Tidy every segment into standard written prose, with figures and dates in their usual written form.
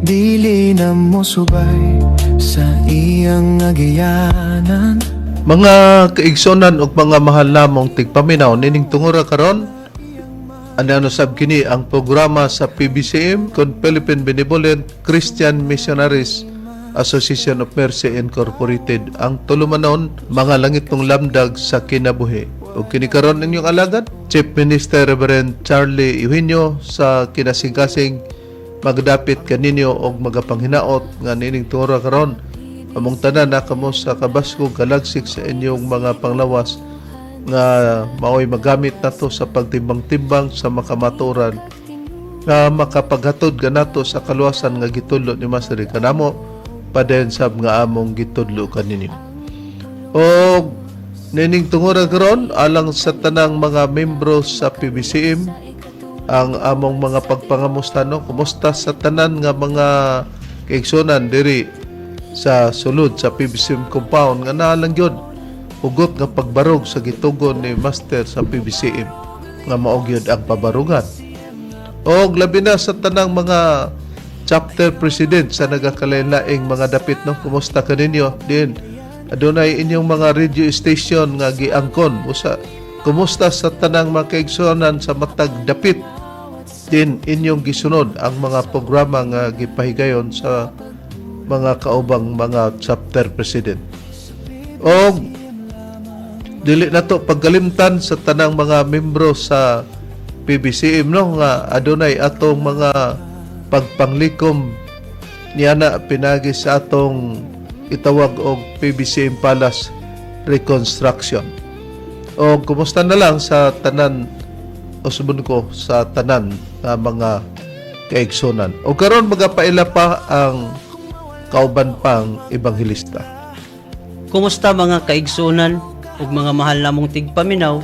dili na mo subay sa iyang agiyanan. Mga kaigsonan ug mga mahal namong tigpaminaw nining tungura karon, ano sab kini ang programa sa PBCM kon Philippine Benevolent Christian Missionaries Association of Mercy Incorporated, ang tulumanon mga langit ng lamdag sa kinabuhi. O kini karon ninyong alagad, Chief Minister Reverend Charlie Eugenio sa kinasingkasing magdapit kaninyo og magapanghinaot nga nining tungura karon. Among tanan na kamo sa kabaskog kalagsik sa inyong mga panglawas nga maoy magamit nato sa pagtimbang-timbang sa makamaturan nga makapaghatod ganato sa kaluwasan nga gitudlo ni Master kanamo padayon sab nga among gitudlo kaninyo. O nining tungura karon alang sa tanang mga membro sa PBCM ang among mga pagpangamusta no, kumusta sa tanan nga mga kaigsonan diri sa sulod sa PBCM compound nga nalang yun hugot nga pagbarog sa gitugon ni Master sa PBCM nga maog yun ang pabarugan. O labi na sa tanang mga chapter president sa nagakalain-laing mga dapit no, kumusta kaninyo din adunay inyong mga radio station nga giangkon usa kumusta sa tanang mga kaigsonan sa matag dapit din inyong gisunod ang mga programa nga gipahigayon sa mga kaubang mga chapter president. O dili na to pagkalimtan sa tanang mga membro sa PBCM no nga adunay atong mga pagpanglikom niana pinagi sa atong itawag og PBCM Palace Reconstruction. O kumusta na lang sa tanan o subon ko sa tanan nga mga kaigsonan. O karon magapaila pa ang kauban pang ebanghelista. Kumusta mga kaigsunan ug mga mahal namong tigpaminaw?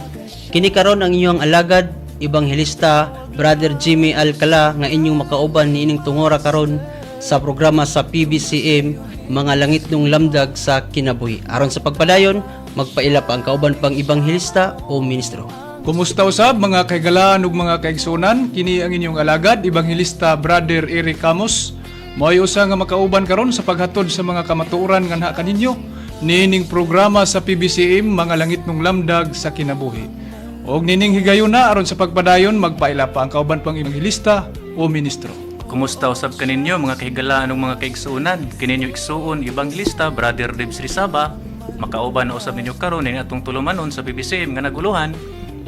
Kini karon ang inyong alagad, ebanghelista Brother Jimmy Alcala nga inyong makauban niining tungora karon sa programa sa PBCM mga langit ng lamdag sa kinabuhi. Aron sa pagpadayon, magpaila pa ang kauban pang ebanghelista o ministro. Kumusta usab mga kaigalaan ug mga kaigsunan? Kini ang inyong alagad, ebanghelista Brother Eric Camus. Mo'y usa nga makauban karon sa paghatod sa mga kamatuoran nga naa kaninyo nining programa sa PBCM mga langit ng lamdag sa kinabuhi. Og nining higayuna aron sa pagpadayon magpaila pa ang kauban pang ebanghelista o ministro. Kumusta usab kaninyo mga kahigalaan ug mga kaigsuonan? Kininyo igsuon ebanghelista Brother Debs Rizaba, makauban na usab ninyo karon ning atong tulumanon sa PBCM nga naguluhan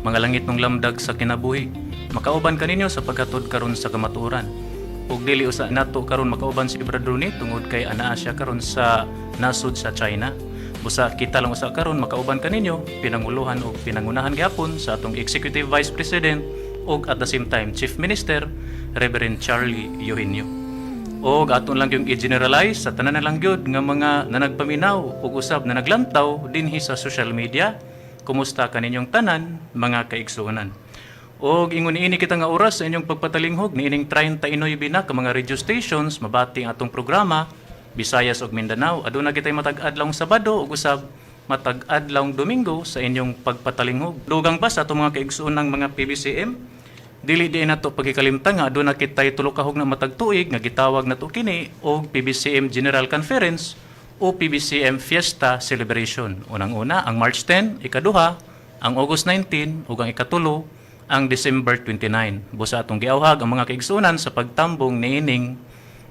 mga langit ng lamdag sa kinabuhi. Makauban kaninyo sa paghatod karon sa kamatuoran. Ug dili usa nato karon makauban si Brother Ronnie tungod kay anaa siya karon sa nasud sa China. Busa kita lang usa karon makauban kaninyo pinanguluhan o pinangunahan gyapon sa atong Executive Vice President ug at the same time Chief Minister Reverend Charlie Eugenio. Og aton lang yung i-generalize sa tanan na lang gyud nga mga nanagpaminaw ug usab na naglantaw dinhi sa social media. Kumusta kaninyong tanan mga kaigsuonan? Og ingon ini kita nga oras sa inyong pagpatalinghog niining 39 na ka mga radio stations mabati ang atong programa Visayas ug Mindanao. Aduna kitay matag-adlawng Sabado ug usab matag-adlawng Domingo sa inyong pagpatalinghog. Dugang pa sa atong mga kaigsuonang mga PBCM, dili di nato pagikalimtan nga aduna kitay tulo ka hugna matag tuig nga gitawag nato kini og PBCM General Conference o PBCM Fiesta Celebration. Unang-una ang March 10, ikaduha ang August 19 ug ang ikatulo ang December 29. Busa atong giawhag ang mga kaigsuonan sa pagtambong niining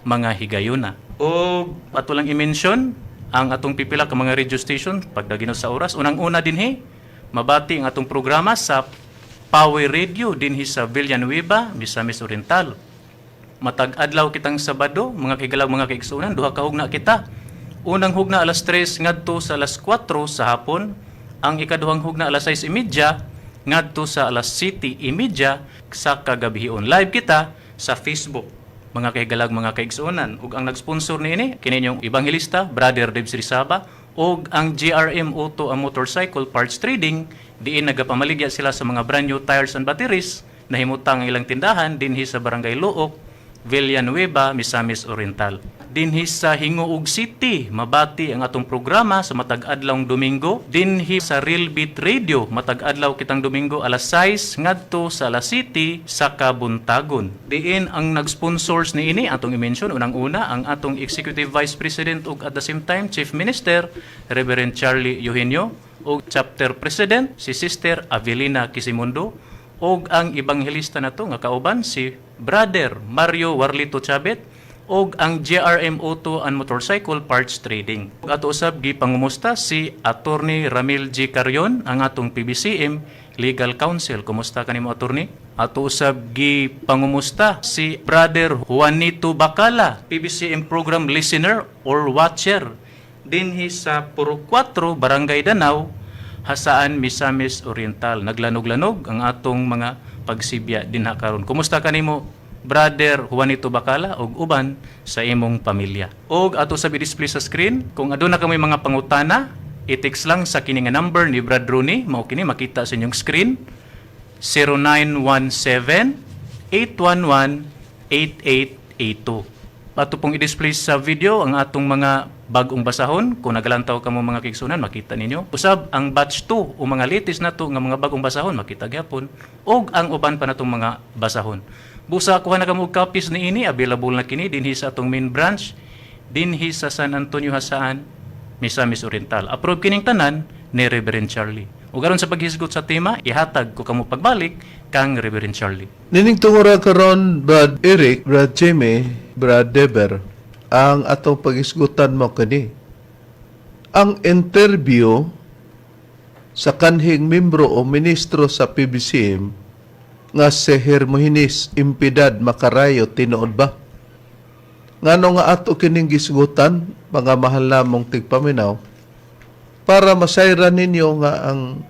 mga higayuna. O ato lang i-mention ang atong pipila ka mga radio station pagdagino sa oras. Unang-una dinhi mabati ang atong programa sa Power Radio dinhi sa Villanueva, Misamis Oriental. Matag-adlaw kitang Sabado, mga kigalaw mga kaigsuonan, duha ka hugna kita. Unang hugna alas 3 ngadto sa alas 4 sa hapon, ang ikaduhang hugna alas 6:30 ngadto sa alas 7:30 sa kagabihon. Live kita sa Facebook, mga kahigalag mga kaigsuonan. Ug ang nag-sponsor niini kininyong ebanghelista Brother Debs Rizaba ug ang GRM Auto and Motorcycle Parts Trading, diin nagapamaligya sila sa mga brand new tires and batteries na himutang ang ilang tindahan dinhi sa Barangay Luok, Villanueva, Misamis Oriental. dinhi sa Hinguog City, mabati ang atong programa sa matag adlawng Domingo. Dinhi sa Real Beat Radio, matag adlaw kitang Domingo alas 6 ngadto sa alas 7 sa Kabuntagon. Diin ang nag-sponsors ni ini atong i-mention unang-una ang atong Executive Vice President ug at the same time Chief Minister Reverend Charlie Eugenio ug Chapter President si Sister Avelina Quisimundo ug ang ebanghelista nato nga kauban si Brother Mario Warlito Chabet og ang GRM Auto and Motorcycle Parts Trading. Ato usab gipangumusta si Attorney Ramil G. Carion, ang atong PBCM Legal Counsel. Kumusta kanimo attorney? Ato usab gipangumusta si Brother Juanito Bacala, PBCM Program Listener or Watcher dinhi sa Puro 4, Barangay Danau, Hasaan, Misamis Oriental. Naglanog-lanog ang atong mga pagsibya dinha karon. Kumusta kanimo Brother Juanito Bacala og uban sa imong pamilya. Og ato sa display sa screen, kung aduna kami mga pangutana, i-text lang sa kini nga number ni Brad Rooney, mao kini makita sa inyong screen, 0917-811-8882. Ato pong i-display sa video ang atong mga bagong basahon. Kung nagalantaw ka mo mga kigsunan, makita ninyo. Usab ang batch 2 o mga latest na to nga mga bagong basahon, makita gyapon. Og ang uban pa natong mga basahon. Busa kuha na kamo copies ni ini, available na kini dinhi sa atong main branch, dinhi sa San Antonio Hasaan, Misamis Oriental. Approve kining tanan ni Reverend Charlie. Ug aron sa paghisgot sa tema, ihatag ko kamo pagbalik kang Reverend Charlie. Nining tungura karon Brad Eric, Brad Jimmy, Brad Deber, ang atong pagisgutan mo kani. Ang interview sa kanhing membro o ministro sa PBCM nga si Hermogenes Impidad Macarayo tinuod ba? Ngano nga ato kining gisgutan, mga mahal namong tigpaminaw, para masayran ninyo nga ang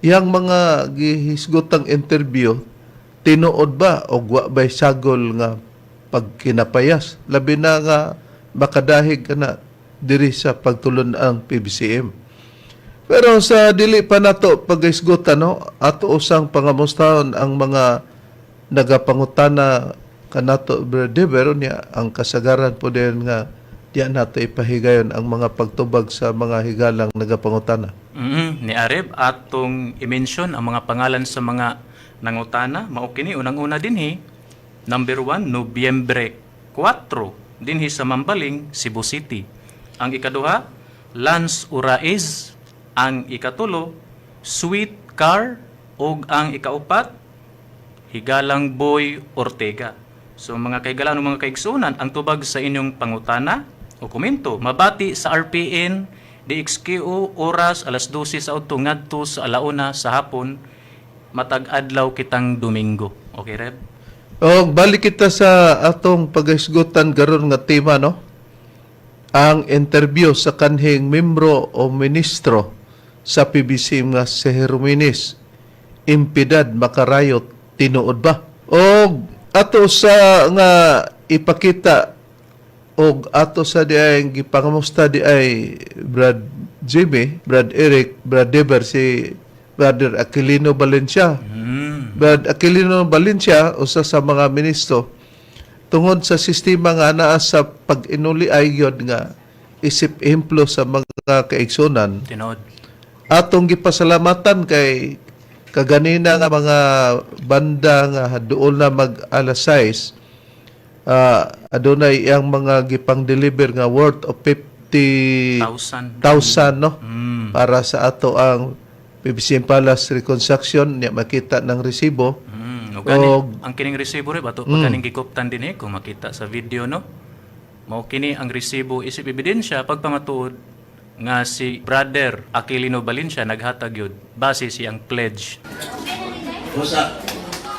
iyang mga gihisgutang interview tinuod ba o wa ba'y sagol nga pagkinapayas, labi na nga makadahig ka na diri sa pagtulon ang PBCM. Pero sa dili pa nato pag-isgutan, no, ato usang pangamustahon ang mga nagapangutana kanato pero niya ang kasagaran po din nga diyan nato ipahigayon ang mga pagtubag sa mga higalang nagapangutana. Ni Areb atong i-mention ang mga pangalan sa mga nangutana. Mao kini unang-una dinhi, number 1 Nobyembre 4 dinhi sa Mambaling, Cebu City. Ang ikaduha, Lance Uraiz. Ang ikatulo, Sweet Car. Og ang ikaupat, Higalang Boy Ortega. So mga kaigalan mga kaigsunan, ang tubag sa inyong pangutana o komento, mabati sa RPN, DXQO, oras alas 12 sa udto ngadto sa alauna sa hapon, matag adlaw kitang Domingo. Okay, Reb? O balik kita sa atong pag-isgutan karon nga tema, no? Ang interview sa kanhing membro o ministro sa PBCM nga si Hermogenes Impidad Macarayo tinuod ba? O ato sa nga ipakita o ato sa di ay gipangamusta di ay Brad Jimmy, Brad Eric, Brad Deber, si Brother Aquilino Valencia. Brad Aquilino Valencia, usa sa mga ministro, tungod sa sistema nga naa sa pag-inuli ay yun nga isip ehemplo sa mga kaigsunan. Tinod. Atong gipasalamatan kay kaganina nga mga banda nga doon na mag alas 6, adunay iyang mga gipang-deliver nga worth of 50,000, no? Para sa ato ang PBCM Palace Reconstruction, niya makita ng resibo. Ang kining resibo rin, bato pagkaning gikuptan din kung makita sa video, no? Mao kini ang resibo isip ebidensya pagpamatuod nga si Brother Aquilino Valencia naghatag yun base siyang pledge. Usa,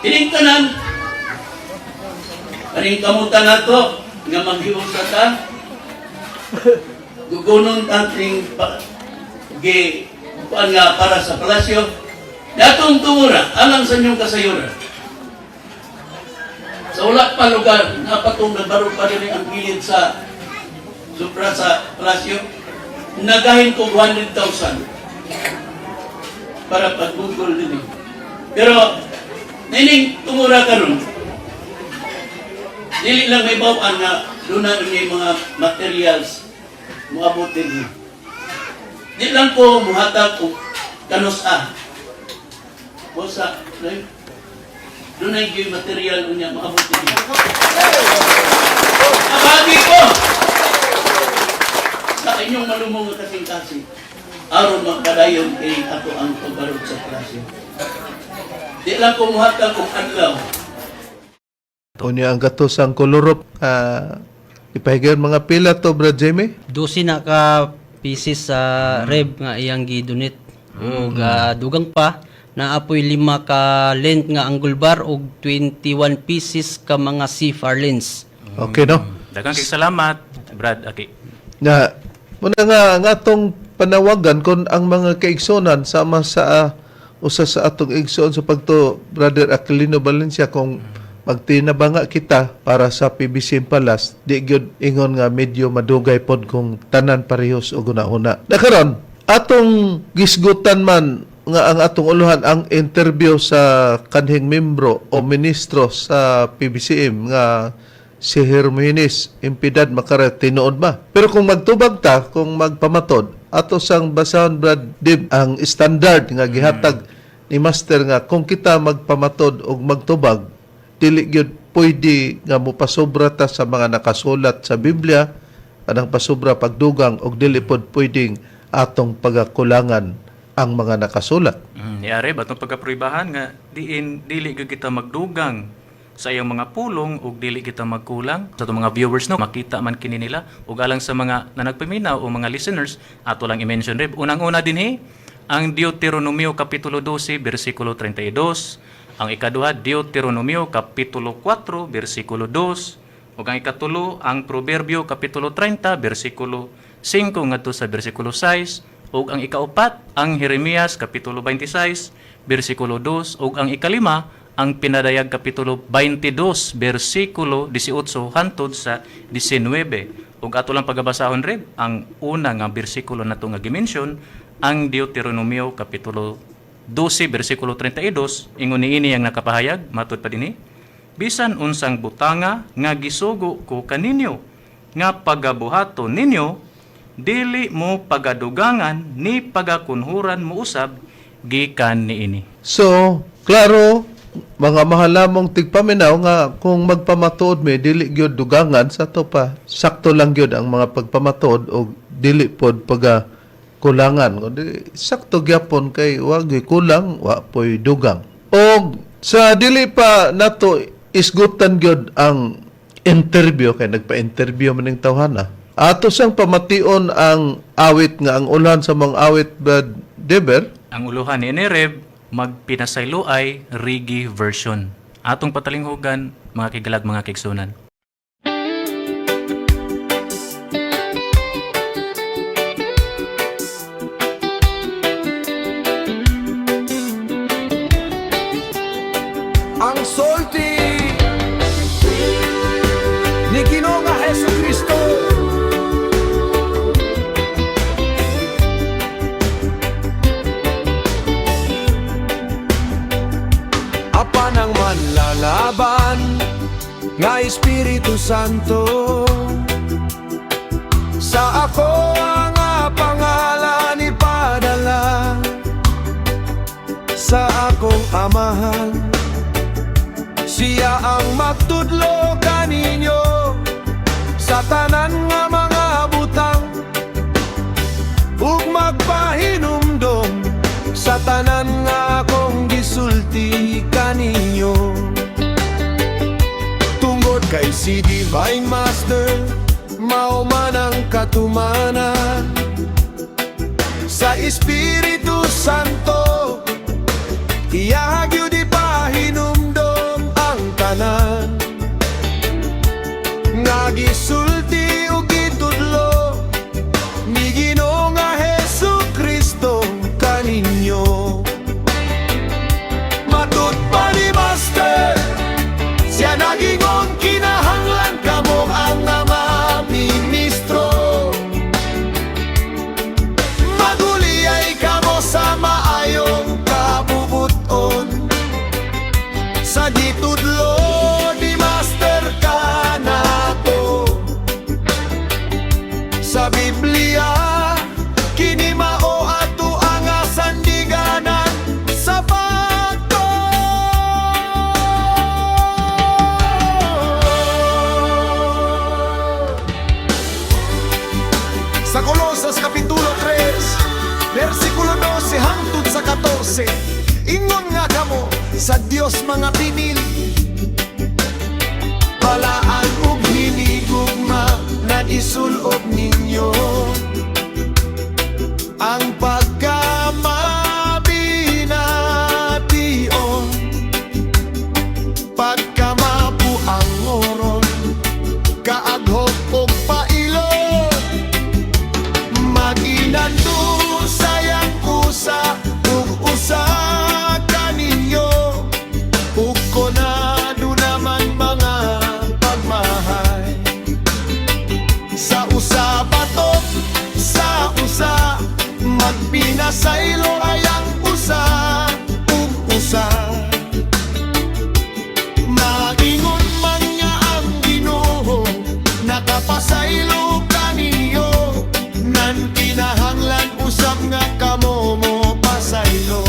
kining tanan, kaning kamutan nato nga manghimong sa ta, gugunon ating kuan nga para sa palasyo, datong tumura, alang sa inyong kasayuran. Sa wala pa lugar, napatong nagbaro pa rin ang gilid sa supra sa palasyo, nagahin ko 100,000 para pag-google din. Pero, nining tumura ka ron, Dili lang may bawaan nga doon na yung mga materials muabot din. Di lang ko muhatag og kanos-a. O sa doon na yung material niya maabot din. Abagi ko! Sa inyong malumong nga kasing-kasing, aron magpadayon kay ato ang pagbarog sa klase. Di lang ko muhatag og adlaw. Unya ang gatos ang kolorop, ipahigayon mga pila to, Brad Jimmy? 12 na ka pieces sa reb nga iyang gidonate. O dugang pa na apoy 5 ka length nga angle bar og 21 pieces ka mga CFR lens. Okay, no? Daghang kay salamat, Brad Aki. Nga, muna nga atong panawagan kung ang mga kaigsonan sama sa usa sa atong igsoon sa pagto, Brother Aquilino Valencia, kung magtinabanga kita para sa PBC Palas, di gyud ingon nga medyo madugay pod kung tanan parehos o guna-una. Nakaron, atong gisgutan man nga ang atong uluhan ang interview sa kanhing membro o ministro sa PBCM nga si Hermenes Impidad makara tinuod ba. Pero kung magtubag ta, kung magpamatod, ato sang basahon, Brad Dib, ang standard nga gihatag ni Master nga kung kita magpamatod o magtubag, dili gyud pwede nga mopasobra ta sa mga nakasulat sa Biblia, anang pasobra pagdugang og dili pod pwedeng atong pagakulangan ang mga nakasulat. Niari batong pagkapribahan nga dili gyud kita magdugang sa iyang mga pulong ug dili kita magkulang sa itong mga viewers no makita man kini nila ug alang sa mga nanagpaminaw o mga listeners ato lang i-mention rib unang-una dinhi ang Deuteronomio kapitulo 12 bersikulo 32, ang ikaduha Deuteronomio kapitulo 4 bersikulo 2 ug ang ikatulo ang Proverbio kapitulo 30 bersikulo 5 ngadto sa bersikulo 6 ug ang ikaupat ang Jeremias kapitulo 26 bersikulo 2 ug ang ikalima ang Pinadayag kapitulo 22 bersikulo 18 hantod sa 19 ug ato lang pagabasahon red ang una nga bersikulo nato nga gimension ang Deuteronomio kapitulo 12 bersikulo 32 ingon niini ang nakapahayag matud pa dinhi bisan unsang butanga nga gisugo ko kaninyo nga pagabuhaton ninyo dili mo pagadugangan ni pagakunhuran mo usab gikan niini. So, klaro, mga mahalamong tigpaminaw nga kung magpamatuod may dili gyud dugangan sa to pa sakto lang gyud ang mga pagpamatuod o dili pod paga kulangan kundi sakto gyapon kay wa gyud kulang wa poy dugang o sa dili pa nato isgutan gyud ang interview kay nagpa-interview man ning tawhana ato sang pamation ang awit nga ang ulan sa mga awit Brad Deber Ang uluhan ni Reb magpinasaylo ay reggae version. Atong patalinghugan, mga kigalag, mga kigsunan. Ang solti ni Ginoong Jesucristo apan ang manlalaban nga Espiritu Santo sa ako ang pangalan ipadala sa akong amahan. Siya ang magtudlo kaninyo sa tanan nga mga butang ug magpahinumdom sa tanan nga akong gisulti kaninyo. Tungod kay si Divine Master mao man ang katumanan sa Espiritu Santo iyahag yun di pahinumdom ang tanan nga gisulti o gitudlo ni Ginoong Jesucristo kaninyo. Matut pa ni Master siya nagingon kinahanglan kamo ang mga ministro maguli ay kamo sa Colosas Kapitulo 3 versikulo 12 hangtod sa 14, ingon nga kamo sa Dios mga pinili, balaan ug hinigugma na isulob ninyo ang pagkamabination, pagkamabuang oron, kaaghok ug pailon, maginando sayang usa ug usa kaninyo, ug konado naman mga pagmahay, sa usa batok sa usa, magpinasaylo ayang usa ug usa. Maingon man nga ang Ginoo, nakapasaylo kaninyo, nan kinahanglan usab nga kamo mo pasaylo.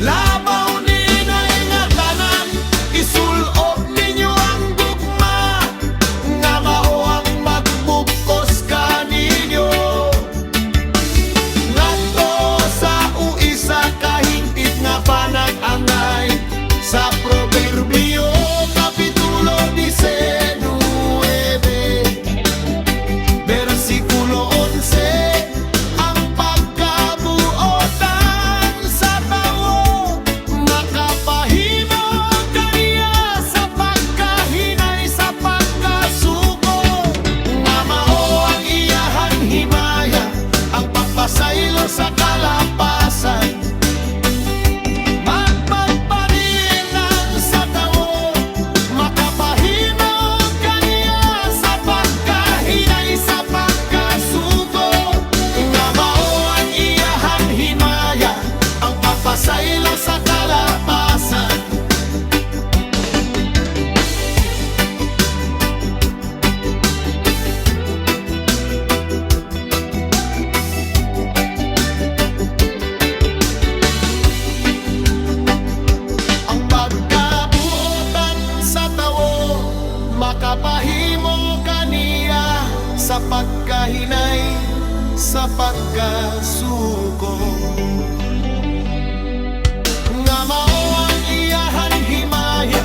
Labaw ni nga tanan, isulob ninyo ang gugma, nga mao ang magbugkos kaninyo. Ngadto sa uisa kahingpit nga panag-angay, sa Proverbio Kapitulo 19 versikulo 11, ang pagkabuotan sa tawo, makapahimo kaniya sa pagkahinay sa pagkasuko, nga mao ang iyahan himaya, ang pagpasaylo sa kalapasan, magpagparilan sa tawo, makapahimo kaniya sa pagkahinay sa pagkasuko, nga mao ang iyahan himaya, ang pagpasaylo sa kalapasan. Ang pagkabuotan sa tawo, makapahimo kaniya sa pagkahinay sa pagkasuko, nga mao ang iyahan himaya,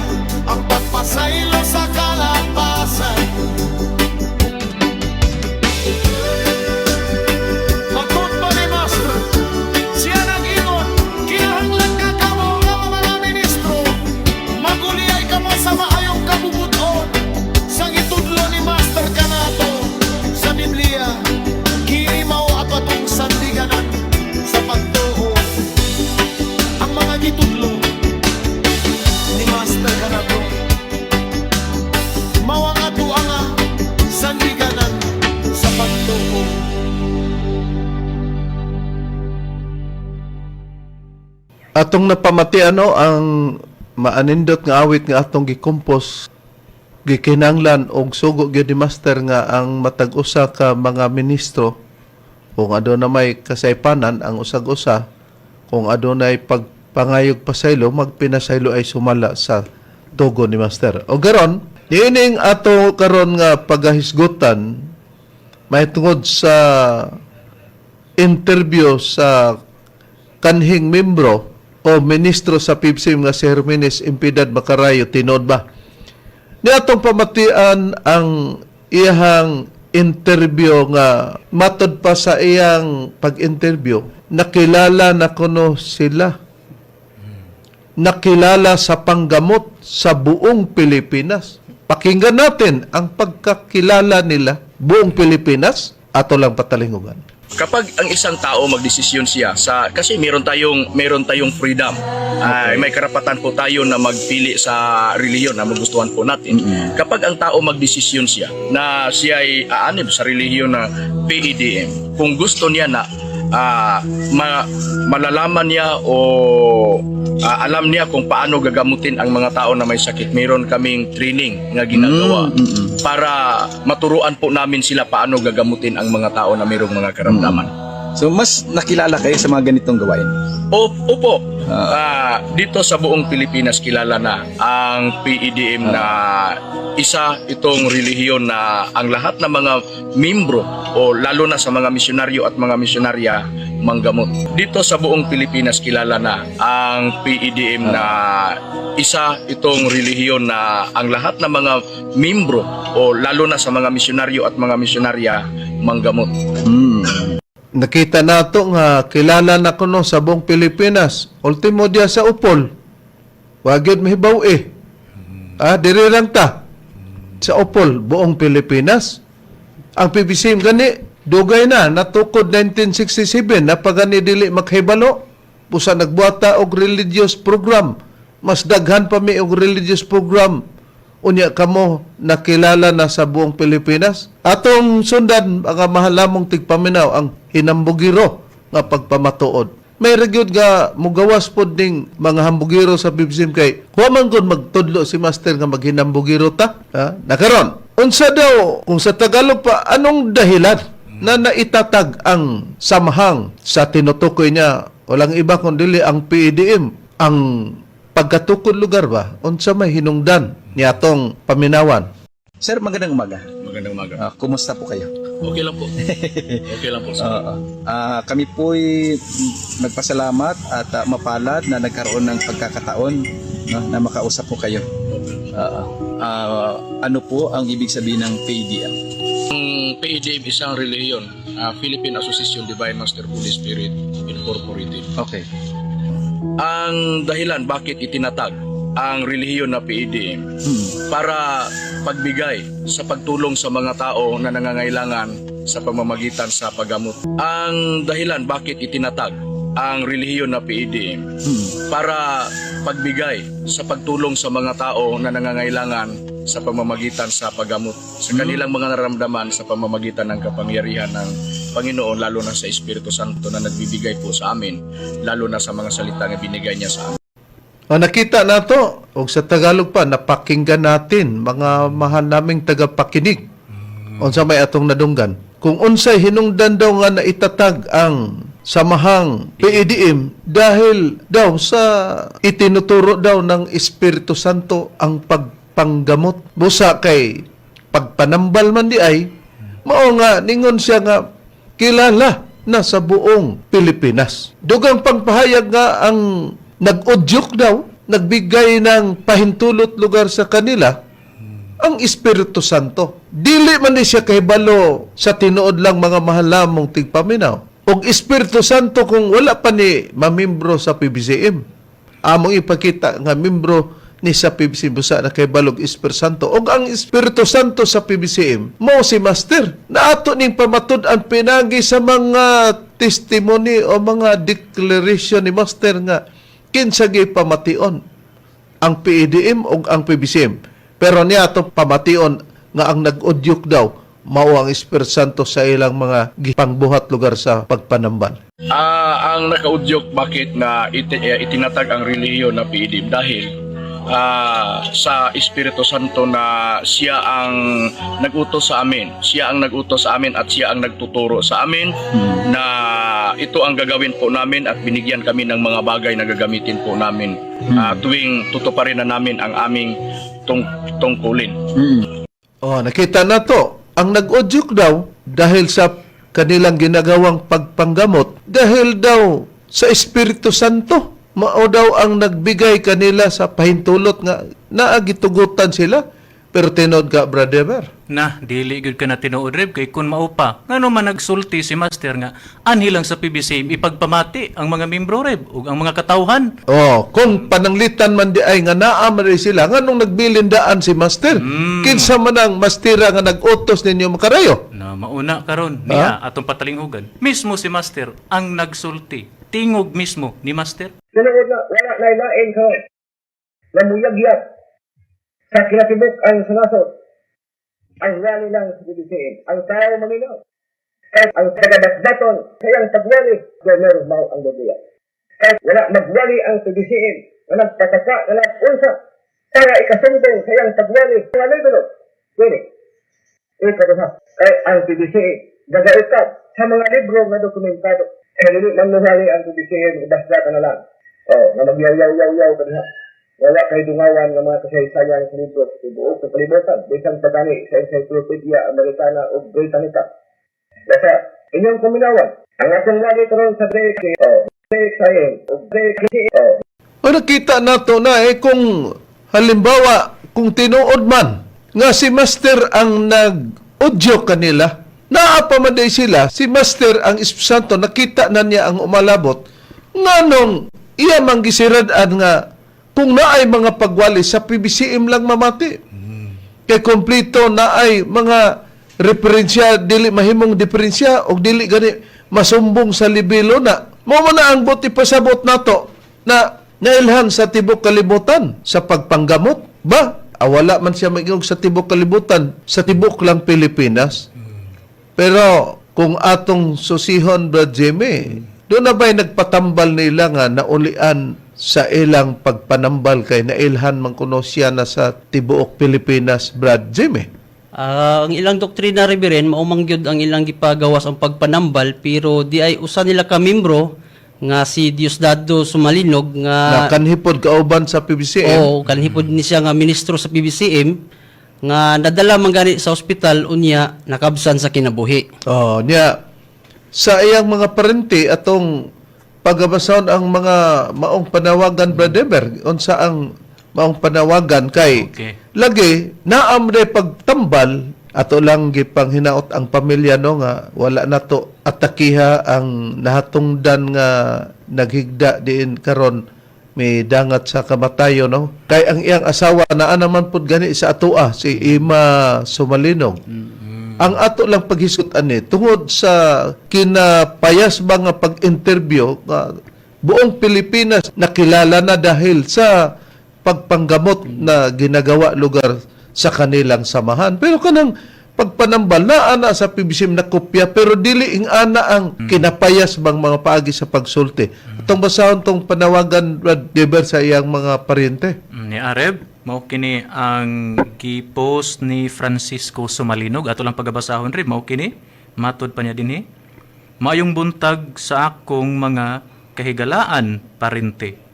ang pagpasaylo sa kalapasan. Magkot pa ni Master, siya nag-ingon, kinahanglan ka kamo nga mga ministro, maguliyay kamo sa maayong kabubuton, sang itudlo ni Master kanato sa Biblia, kini mao ato atong sandiganan sa pagtuo. Ang mga gitudlo ni Master kanato, mao ang ato ang sandiganan sa pagtuo. Atong napamati ang maanindot nga awit nga atong gikompos, gikinanglan og sugo gyud ni Master nga ang matag usa ka mga ministro, kung aduna may kasaypanan ang usag-usa, kung adunay pagpangayog pasaylo, magpinasaylo ay sumala sa tugo ni Master. O garon, niining ato karon nga pagahisgutan may tungod sa interview sa kanhing membro o ministro sa PIBSIM nga si Hermenes Impidad Macarayo, tinod ba? Ni atong pamatian ang iyang interview nga matod pa sa iyang pag-interview, nakilala na kuno sila. Nakilala sa panggamot sa buong Pilipinas. Pakinggan natin ang pagkakilala nila buong Pilipinas, ato lang patalingugan. Kapag ang isang tao magdesisyon siya kasi meron tayong freedom. May karapatan po tayo na magpili sa relihiyon na magustuhan po natin. Kapag ang tao magdesisyon siya na siya ay aanib sa relihiyon na PEDM, kung gusto niya na malalaman niya o alam niya kung paano gagamutin ang mga tao na may sakit, meron kaming training nga ginagawa para maturuan po namin sila paano gagamutin ang mga tao na mayroong mga karamdaman. So mas nakilala kayo sa mga ganitong gawain. Opo. Dito sa buong Pilipinas kilala na ang PEDM na isa itong relihiyon na ang lahat ng mga membro o lalo na sa mga misyonaryo at mga misyonarya manggamot. Dito sa buong Pilipinas kilala na ang PEDM na isa itong relihiyon na ang lahat ng mga membro o lalo na sa mga misyonaryo at mga misyonarya manggamot. Nakita nato nga kilala na kuno sa buong Pilipinas. Ultimo dia sa Upol. Wagid mahibaw diri lang ta. Sa Upol, buong Pilipinas. Ang PBCM gani, dugay na, natukod 1967, napagani dili makhibalo. Pusa nagbuata og religious program. Mas daghan pa mi og religious program. Unya kamo nakilala na sa buong Pilipinas. Atong sundan ang mahal lamong tigpaminaw ang hinambugiro nga pagpamatuod. May ragyod nga mugawas pod ning mga hambugiro sa PBCM kay huwag man gud magtudlo si master nga maghinambugiro ta. Nakaron. Unsa daw kung sa Tagalog pa anong dahilan na naitatag ang samahang sa tinutukoy niya walang iba kundi ang PEDM ang pagkatukod lugar ba unsa may hinungdan niyatong paminawan. Sir, magandang umaga. Magandang umaga. Kumusta po kayo? Okay lang po. Okay lang po. Kami po'y nagpasalamat at mapalad na nagkaroon ng pagkakataon na makausap po kayo. Ano po ang ibig sabihin ng PEDM? Ang PEDM isang relihiyon, Philippine Association Divine Master Holy Spirit Incorporated. Okay. Ang dahilan bakit itinatag ang relihiyon na PEDM para pagbigay sa pagtulong sa mga tao na nangangailangan sa pamamagitan sa paggamot. Ang dahilan bakit itinatag ang relihiyon na PEDM para pagbigay sa pagtulong sa mga tao na nangangailangan sa pamamagitan sa paggamot sa kanilang mga nararamdaman sa pamamagitan ng kapangyarihan ng Panginoon lalo na sa Espiritu Santo na nagbibigay po sa amin lalo na sa mga salita na binigay niya sa amin. Nakita na to, o sa Tagalog pa, napakinggan natin, mga mahal naming tagapakinig. Unsa may atong nadunggan. Kung unsay hinungdan daw nga na itatag ang samahang PEDM dahil daw sa itinuturo daw ng Espiritu Santo ang pagpanggamot. Busa kay pagpanambal man di ay, mao nga ningon siya nga kilala na sa buong Pilipinas. Dugang pangpahayag nga ang nag-udyok daw, nagbigay ng pahintulot lugar sa kanila, ang Espiritu Santo. Dili man ni siya kahibalo sa tinuod lang mga mahal lamong tigpaminaw. Og Espiritu Santo kung wala pa ni mamembro sa PBCM. Among ipakita nga membro ni sa PBCM busa na kahibalog Espiritu Santo. Og ang Espiritu Santo sa PBCM, mo si Master, na ato ning pamatud-an pinagi sa mga testimony o mga declaration ni Master nga kinsagay pamation ang PEDM o ang PBCM. Pero niya ito pamation nga ang nag-udyok daw mao ang Espiritu Santo sa ilang mga gipangbuhat lugar sa pagpanamban. Ang nakaudyok bakit na itinatag ang relihiyon na PEDM dahil sa Espiritu Santo na siya ang nag-utos sa amin. Siya ang nag-utos sa amin at siya ang nagtuturo sa amin na ito ang gagawin po namin at binigyan kami ng mga bagay na gagamitin po namin tuwing tutuparin na namin ang aming tungkulin. Nakita na to. Ang nag-udyok daw dahil sa kanilang ginagawang pagpanggamot, dahil daw sa Espiritu Santo. Mao daw ang nagbigay kanila sa pahintulot nga naagitugutan sila. Pero tinod ka, Brother Ber. Na, dili gud ka na tinuod Reb kay kun mao pa. Ngano man nagsulti si Master nga anhi lang sa PBCM ipagpamati ang mga membro Reb ug ang mga katawhan. Kung pananglitan man di ay nga naamari sila nganong nagbilindaan si Master. Kinsa man ang mastira nga nag-utos ninyo makarayo. Na mauna karon niya atong patalinghugan. Mismo si Master ang nagsulti. Tingog mismo ni Master. Sunod na, wala na ilain ko. Namuyagyat. Sa kinatibok ang sunasot. Ang rally lang sa BBCM. Ang tao maminaw. At ang tagadasdaton sa iyang tagwali, Governor Mau ang Lubuya. At wala magwali ang BBCM na nagpataka na nag-unsa para ikasuntong sa iyang tagwali. Ang alay ko, pwede. Ito na. Ang BBCM, gagaitat sa mga libro nga dokumentado. Dili man nuhali ang PBCM, ibasda ka na lang. Na magyaw-yaw-yaw ka diha. Wala kay dungawan nga mga kasaysayan sa libro sa tibuok sa kalibutan. Bisan pagani sa Encyclopedia Americana o Britannica. Kaya inyong kuminawan, ang atong lagi karon sa break science o break O nakita nato na kung halimbawa kung tinuod man nga si Master ang nag-audio kanila, naapa man day sila, si Master ang Espiritu Santo, nakita na niya ang umalabot, nga nung iya manggisirad-an nga kung naay mga pagwali sa PBCM lang mamati. Kay kompleto naay mga referensya, dili mahimong diferensya o dili gani masumbong sa libelo na. Mao na ang buti pasabot nato na nailhan sa tibok kalibutan sa pagpanggamot. Ba? Wala man siya mag sa tibok kalibutan, sa tibok lang Pilipinas. Pero kung atong susihon, Brad Jimmy, doon na ba'y nagpatambal nila nga naulian sa ilang pagpanambal kay nailhan man kuno siya na sa tibuok Pilipinas, Brad Jimmy? Ang ilang doktrina Reverend, maumangyod ang ilang gipagawas ang pagpanambal, pero di ay usa nila ka membro nga si Diosdado Sumalinog nga Kanhipod kauban sa PBCM. Oo, kanhipod ni siya nga ministro sa PBCM nga nadala man gani sa ospital unya nakabsan sa kinabuhi. Niya sa iyang mga parente atong pagabasahon ang mga maong panawagan, Brad Eber, unsa ang maong panawagan kay Okay. lagi naam re pagtambal ato lang gipang hinaot ang pamilya no nga wala nato atakiha ang nahatungdan nga naghigda diin karon may dangat sa kamatayo no kay ang iyang asawa naa naman pud gani sa atoa si Ima Sumalinog. Ang ato lang paghisgot ani tungod sa kinapayas ba nga pag-interview nga buong Pilipinas nakilala na dahil sa pagpanggamot na ginagawa lugar sa kanilang samahan. Pero kanang pagpanambal na ana sa PBCM na kopya pero dili ing ana ang kinapayas bang mga paagi sa pagsulti. Atong basahon tong panawagan Brad Deber sa iyang mga pariente. Ni Areb, mao kini ang gi-post ni Francisco Sumalinog. Ato lang pagabasahon rin, mao kini. Matod pa niya dinhi. Maayong buntag sa akong mga kahigalaan, parente.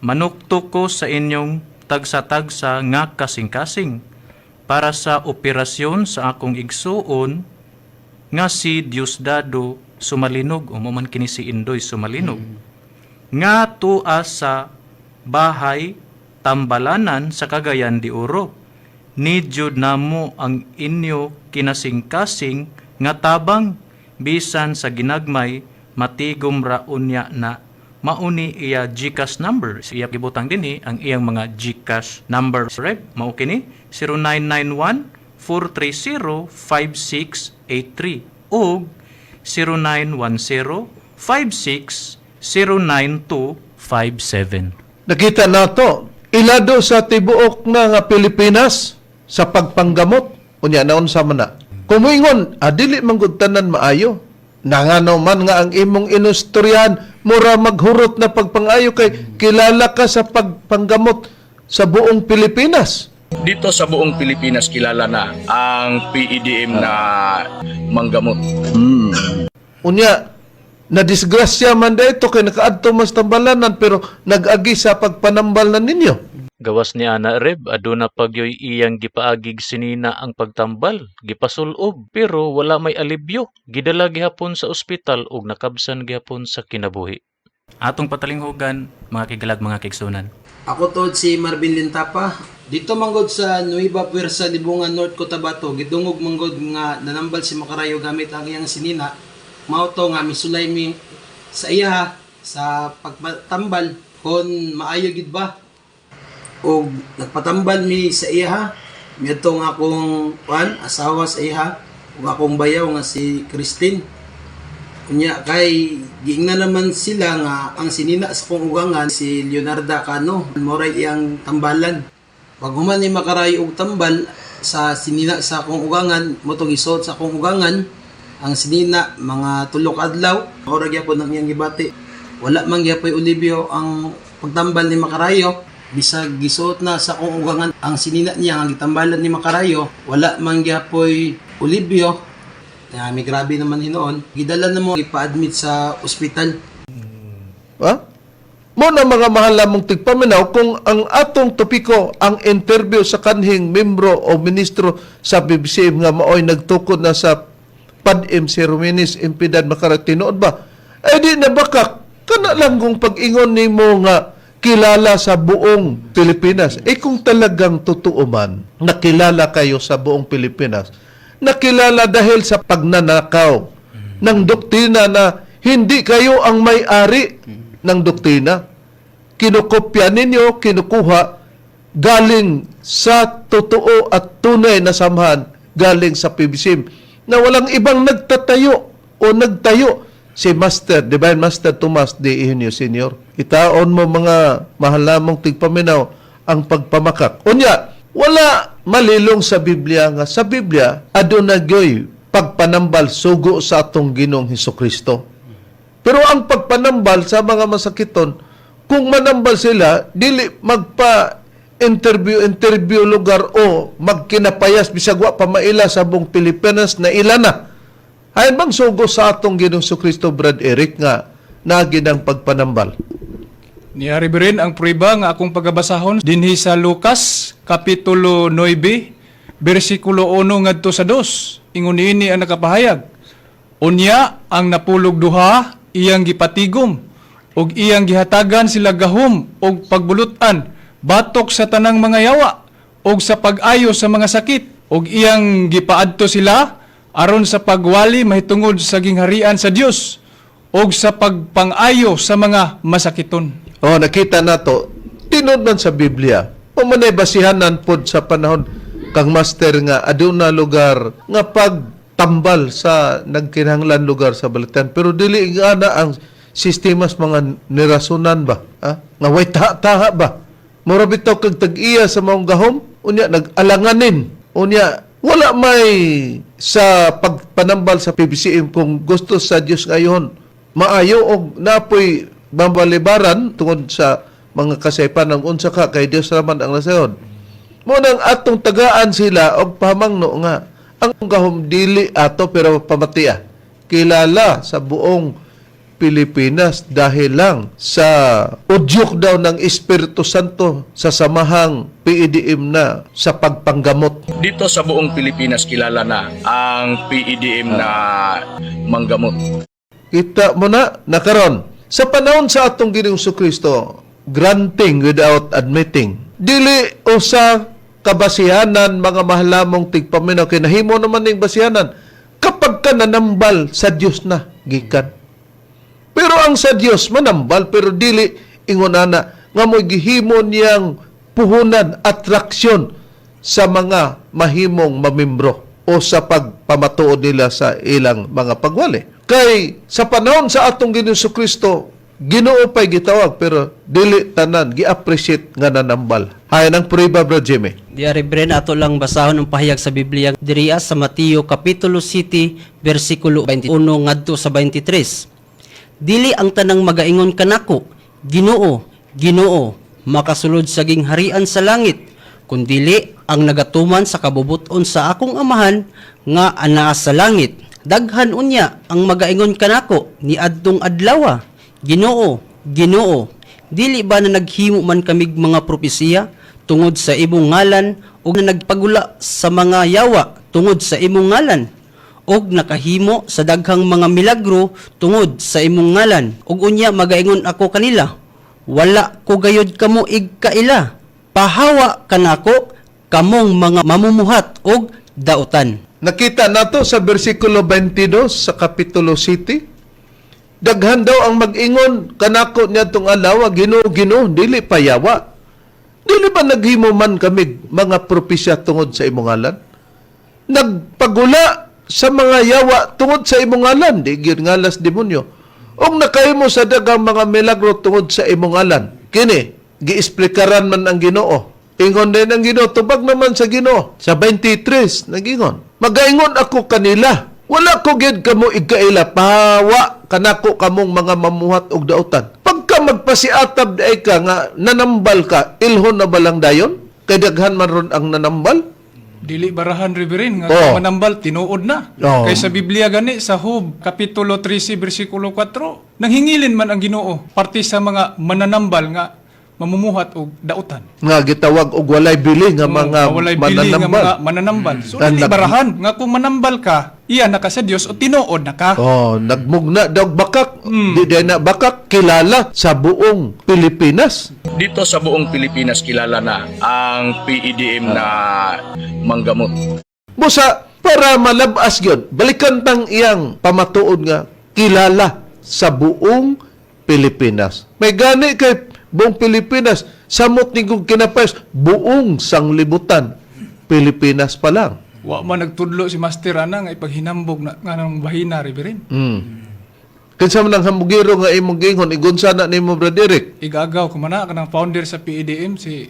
Manukto ko sa inyong tagsa-tagsa nga kasing-kasing para sa operasyon sa akong igsuon nga si Diosdado Sumalinog o man kini si Indoy Sumalinog nga tua sa bahay tambalanan sa Cagayan de Oro ni jud namo ang inyo kinasing-kasing nga tabang bisan sa ginagmay matigom ra unya na mauni iya GCash number. Siya gibutang dinhi ang iyang mga GCash number. Rep, mao kini 0991-430-5683 o 0910-56-09257. Nakita nato ilado sa tibuok na nga Pilipinas sa pagpanggamot unya naon sa mana. Kumuingon dili man gud tanan maayo. Nangano man nga ang imong inustoryahan mura maghurot na pagpangayo kay kilala ka sa pagpanggamot sa buong Pilipinas. Dito sa buong Pilipinas kilala na ang PEDM na manggamot. Unya na disgrasya man dito kay nakaadto mas tambalanan pero nag-agi sa pagpanambal na ninyo. Gawas ni Ana Reb, aduna pagyoy iyang gipaagig sinina ang pagtambal, gipasulob, pero wala may alibyo. Gidala gihapon sa ospital ug nakabsan gihapon sa kinabuhi. Atong patalinghugan, mga kigalag, mga kigsunan. Ako tod si Marvin Lintapa. Dito manggod sa Nueva Puersa, Libungan, North Cotabato, gidungog manggod nga nanambal si Macarayo gamit ang iyang sinina. Mao to nga misulay mi sa iya sa pagtambal kon maayo gid ba? O nagpatambal mi sa iya miadto nga akong asawa sa iya ug akong bayaw nga si Christine. Unya kay giingnan naman sila nga ang sinina sa kong ugangan si Leonarda Cano moray iyang tambalan. Pag human ni Macarayo og tambal sa sinina sa akong ugangan mo to gisot sa akong ugangan ang sinina mga tulok adlaw ora gyapon ang iyang gibati. Wala man gyapon Olivio ang pagtambal ni Macarayo. Bisag gisuot na sa kong ugangan ang sinina niya ang gitambalan ni Macarayo, wala man gyapoy Olivio May grabe naman hinoon. Gidala na mo, ipa-admit sa ospital. Ha? Mo na mga mahal namong tigpaminaw, kung ang atong topiko ang interview sa kanhing membro o ministro sa BBCM nga maoy nagtukod na sa PADM si Ruminis Impidan Makaratinood ba? Eh di na baka kana lang kung pag-ingon nimo nga kilala sa buong Pilipinas. Eh kung talagang totoo man, nakilala kayo sa buong Pilipinas, nakilala dahil sa pagnanakaw ng doktrina na hindi kayo ang may-ari ng doktrina. Kinukopya ninyo, kinukuha galing sa totoo at tunay na samahan galing sa PBCM na walang ibang nagtatayo o nagtayo si Master, Divine Master Tomas D. Eugenio Sr. Itaon mo mga mahal namong tigpaminaw ang pagpamakak. Unya, wala malilong sa Biblia nga sa Biblia adunagyoy pagpanambal sugo sa atong Ginoong Hesukristo. Pero ang pagpanambal sa mga masakiton, kung manambal sila, dili magpa-interview lugar o magkinapayas bisagwa pamaila sa buong Pilipinas na ilana. Hayan bang sugo sa atong Ginoong Hesukristo, Brad Eric, nga naginang pagpanambal? Niyari rin ang prueba nga akong pagabasahon dinhi sa Lucas, Kapitulo 9, versikulo 1 ngadto sa 2. Ingon niini ang nakapahayag. Unya ang napulog duha, iyang gipatigom, og iyang gihatagan sila gahom og pagbulutan, batok sa tanang mga yawa, og sa pag-ayo sa mga sakit, og iyang gipaadto sila aron sa pagwali mahitungod sa gingharian sa Dios, og sa pagpang-ayo sa mga masakiton. Oh, nakita nato tinod man sa Biblia. O manay basihanan pod sa panahon kang Master nga aduna lugar nga pagtambal sa nagkinahanglan lugar sa balitan. Pero dili nga na ang sistemas mga nirasunan ba? Ha? Nga way taha ba? Mura bitaw kag tag-iya sa maong gahom, unya nag-alanganin. Unya wala may sa pagpanambal sa PBCM kung gusto sa Dios ngayon maayo og napoy bambalibaran tungod sa mga kasaypan ng unsa ka kay Dios raman ang nasayon. Mo nang atong tagaan sila og pahamangno nga ang gahom dili ato pero pamatia. Kilala sa buong Pilipinas dahil lang sa udyok daw ng Espiritu Santo sa samahang PEDM na sa pagpanggamot. Dito sa buong Pilipinas kilala na ang PEDM na manggamot. Kita mo na nakaron sa panahon sa atong Ginoong Hesukristo, granting without admitting. Dili usa kabasihanan mga mahalamong tigpaminaw kinahimo naman ning basihanan kapag ka nanambal sa Dios na gikan. Pero ang sa Dios manambal pero dili ingonana nga mo'y gihimo niyang puhunan, atraksyon sa mga mahimong mamembro o sa pagpamatuod nila sa ilang mga pagwali. Kay sa panahon sa atong Ginoong Hesukristo, Ginoo pay gitawag pero dili tanan gi-appreciate nga nanambal. Hayan ang prueba, Bro Jimmy. Diari Bren, ato lang basahon ang pahayag sa Biblia diriya sa Mateo Kapitulo 7, versikulo 21 ngadto sa 23. Dili ang tanang magaingon kanako, Ginoo, Ginoo, makasulod sa gingharian sa langit, kundili ang nagatuman sa kabubuton sa akong amahan nga anaa sa langit. Daghan unya ang magaingon kanako ni adtong adlaw, Ginoo, Ginoo, dili ba na naghimo man kamig mga propesiya tungod sa imong ngalan o na nagpagula sa mga yawa tungod sa imong ngalan? Og nakahimo sa daghang mga milagro tungod sa imong ngalan. Og unya magaingon ako kanila, wala ko gayod kamo igkaila. Pahawa kanako kamong mga mamumuhat og dautan. Nakita nato sa versikulo 22 sa Kapitulo 7. Daghan daw ang mag-ingon kanako niadtong adlaw, Ginoo, Ginoo, dili payawa. Dili ba naghimo man kami mga propesya tungod sa imong ngalan? Nagpagula sa mga yawa tungod sa imong ngalan, di gyud ngalas demonyo. Og nakahimo sa daghang mga milagro tungod sa imong ngalan. Kini giesplikaran man ang Ginoo. Ingon din ang Ginoo, tubag naman sa Ginoo. Sa 23 nagingon, magaingon ako kanila, wala ko gyud kamo igkaila, pahawa kanako kamong mga mamuhat og dautan. Pagka magpasiatab daay ka nga nanambal ka, ilhon na balang dayon? Kay daghan man ron ang nanambal? Dili barahan Reverend nga Oo. manambal tinuod na. Oo. Kay sa Biblia gani sa Job kapitulo 13 bersikulo 4, nanghingilin man ang Ginoo parte sa mga mananambal nga mamumuhat og dautan. Nga gitawag og walay bili nga mga Walay bili nga mananambal. mga mananambal. So Ang dili nag- barahan nga kung manambal ka, iya na ka sa Dios o tinuod na ka. Oh, nagmugna daw bakak. Di day na bakak kilala sa buong Pilipinas. Dito sa buong Pilipinas kilala na ang PEDM na manggamot. Busa para malabas gyud. Balikan tang iyang pamatuod nga kilala sa buong Pilipinas. May gani kay buong Pilipinas, samot ni kong kinapayos, buong sanglibutan, Pilipinas pa lang. Wa man nagtudlo si Master ana nga ipaghinambog na nga nang bahina Reverend. Kinsa man ang hambugiro nga imong gingon, igunsa na nimo Brother Eric, Igagaw kumana ka ng founder sa PEDM si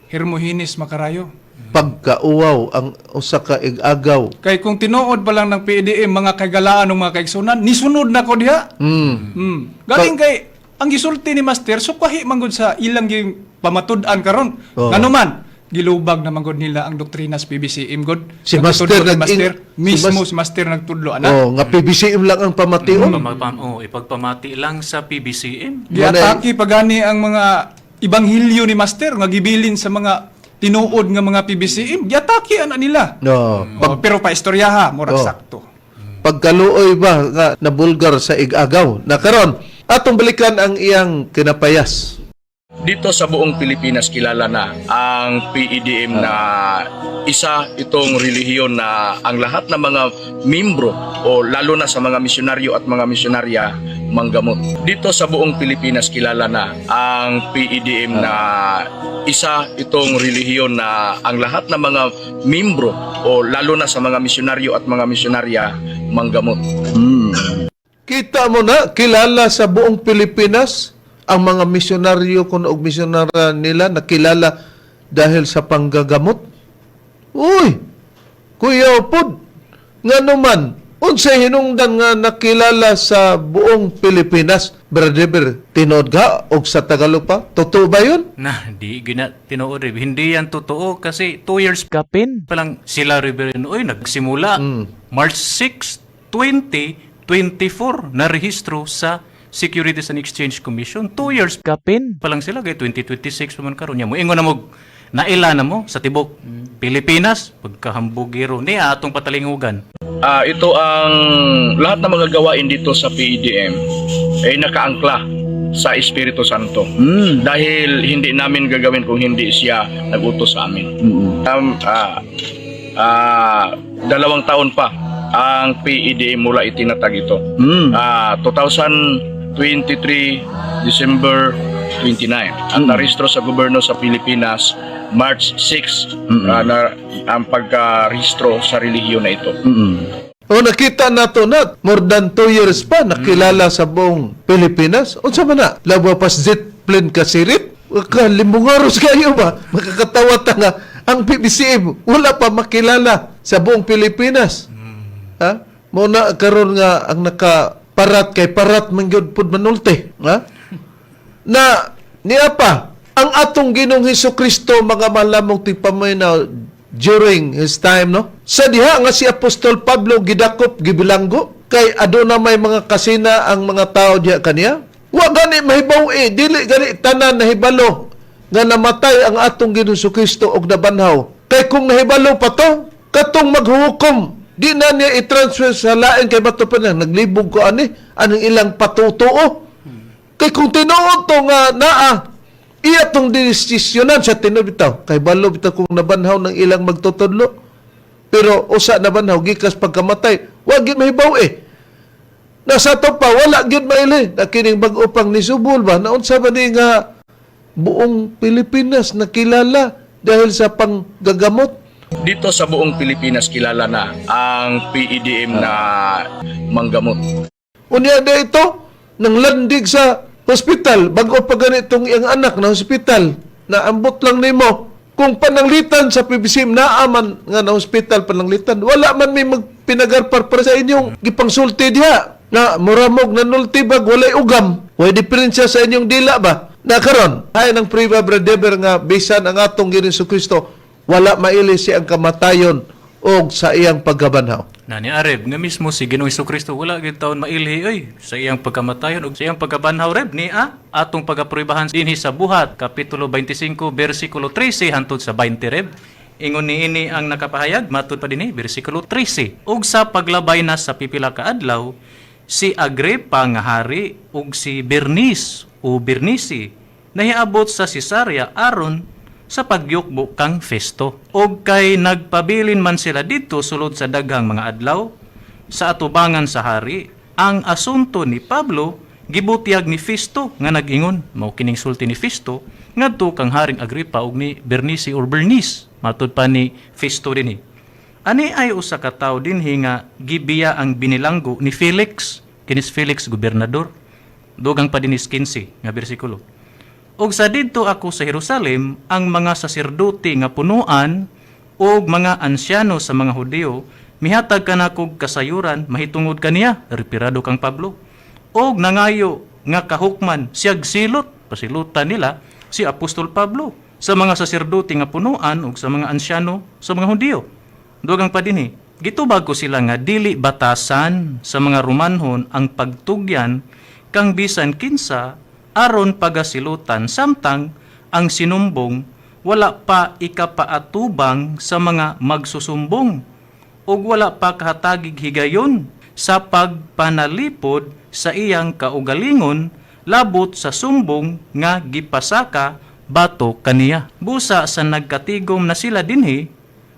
Hermogenes Macarayo. pagkauwaw ang usa ka igagaw. Kay kung tinuod pa lang ng PEDM mga kagalaan ng mga kaigsunan, nisunod na ko diha. Galing kay ang gisulti ni Master sukahi man gud sa ilang pamatud-an karon. Oh. Nganuman gilubag na man gud nila ang doktrina sa PBCM gud. Si Nagtutudlo Master ni Master mismo si si Master nagtudlo ana. Oh, nga PBCM lang ang pamation. Ipagpamati lang sa PBCM. Giatake pagani ang mga ibanghilyo ni Master nga gibilin sa mga tinuod nga mga PBCM. Giatake ana nila. No, Oh, pero pa istoryaha murag Oh. sakto. pagkaluoy ba nga nabulgar sa igagaw. Na karon, atong balikan ang iyang kinapayas. Dito sa buong Pilipinas kilala na ang PEDM na isa itong relihiyon na ang lahat ng mga membro o lalo na sa mga misyonaryo at mga misyonarya manggamot. Dito sa buong Pilipinas kilala na ang PEDM na isa itong relihiyon na ang lahat ng mga membro o lalo na sa mga misyonaryo at mga misyonarya manggamot. Kita mo na, kilala sa buong Pilipinas ang mga misyonaryo kuno og misyonarya nila nakilala dahil sa panggagamot. Uy, Kuya Upod, nga naman, unsay hinungdan nga nakilala sa buong Pilipinas, Brother, tinod ka og sa Tagalog pa? Totoo ba yun? Na, di gina tinuod rin. Hindi yan totoo kasi 2 years kapin pa lang sila Reverend Oy nagsimula. March 6, 2024 na rehistro sa Securities and Exchange Commission. 2 years kapin pa lang sila kay 2026 pa man karon nya mo. Ingon na mo naila na mo sa tibok Pilipinas pagkahambugiro niya atong patalingugan. Ito ang lahat ng mga gawain dito sa PEDM ay nakaangkla sa Espiritu Santo. Dahil hindi namin gagawin kung hindi siya nagutos sa amin. 2 taon pa ang PEDM mula itinatag ito. 2023 December 29 ang narehistro sa gobyerno sa Pilipinas March 6 na ang pagkarehistro sa relihiyon na ito. O nakita nato na, more than 2 years pa nakilala sa buong Pilipinas. Unsa man na? Lawa pas jet plane ka sirit? Kalimungaros kayo ba? Makakatawa ta nga ang PBCM wala pa makilala sa buong Pilipinas. Ha? Muna karon nga ang nakaparat kay parat man gyud pud manulti, ha? Na niya pa ang atong Ginoong Hesukristo mga malamong tigpaminaw during his time, no? Sa diha nga si Apostol Pablo gidakop gibilanggo kay aduna may mga kasina ang mga tao diha kaniya. Wa gani mahibaw dili gani tanan nahibalo nga namatay ang atong Ginoong Hesukristo og nabanhaw. Kay kung nahibalo pa to, katong maghuhukom di na niya i-transfer sa lain kay bato pa na naglibog ko anong ilang patutuo. Kay kung tinuod to nga naa iya tong desisyonan sa tinuod bitaw kay balo bitaw kung nabanhaw ng ilang magtutudlo. Pero usa nabanhaw gikas pagkamatay, wa gyud mahibaw Nasa to pa wala gyud maili na kining bag-o pang nisubol ba naunsa ba ni nga buong Pilipinas nakilala dahil sa panggagamot. Dito sa buong Pilipinas kilala na ang PEDM na manggamot. Unya na ito, nang landig sa hospital, bago pa ganitong iyang anak na hospital, na ambot lang nimo. Kung pananglitan sa PBCM, naaman nga na hospital pananglitan, wala man may magpinagarpar para sa inyong gipangsulti diha. Na muramog na nultibag, walay ugam. Way diferensya sa inyong dila ba? Na karon, ay nang priva Brother nga bisan ang atong Ginoong Kristo, wala maili siyang kamatayon o sa iyang pagkabanhaw. Na ni Areb, nga mismo si Ginoong Hesukristo wala gyud taon mailhi oy sa iyang pagkamatayon ug sa iyang pagkabanhaw reb ni atong pagaprubahan dinhi sa Buhat kapitulo 25 bersikulo 13 hangtod sa 20 reb. Ingon niini ang nakapahayag matud pa dinhi bersikulo 13. Ug sa paglabay na sa pipila ka adlaw, si Agripa nga hari ug si Bernice o Bernice nahiabot sa Cesarea aron sa pagyukbo kang Festo. Og kay nagpabilin man sila dito sulod sa daghang mga adlaw sa atubangan sa hari, ang asunto ni Pablo gibutyag ni Festo nga nag-ingon. Mao kining sulti ni Festo ngadto kang haring Agripa ug ni Bernice or Bernice matud pa ni Festo dinhi. Ani ay usa ka tawo dinhi nga gibiya ang binilanggo ni Felix, kinis Felix gobernador. Dugang pa dinis 15 nga bersikulo. Og sa didto ako sa Jerusalem, ang mga saserdote nga punuan og mga ansyano sa mga Hudyo mihatag kanakog kasayuran mahitungod kaniya, repirado kang Pablo. Og nangayo nga kahukman siyag silot, pasilutan nila si Apostol Pablo sa mga saserdote nga punuan og sa mga ansyano sa mga Hudyo. Dugang pa dinhi, gitubag ko sila nga dili batasan sa mga Romanhon ang pagtugyan kang bisan kinsa aron pagasilutan samtang ang sinumbong wala pa ikapaatubang sa mga magsusumbong ug wala pa kahatagig higayon sa pagpanalipod sa iyang kaugalingon labot sa sumbong nga gipasaka bato kaniya. Busa sa nagkatigom na sila dinhi,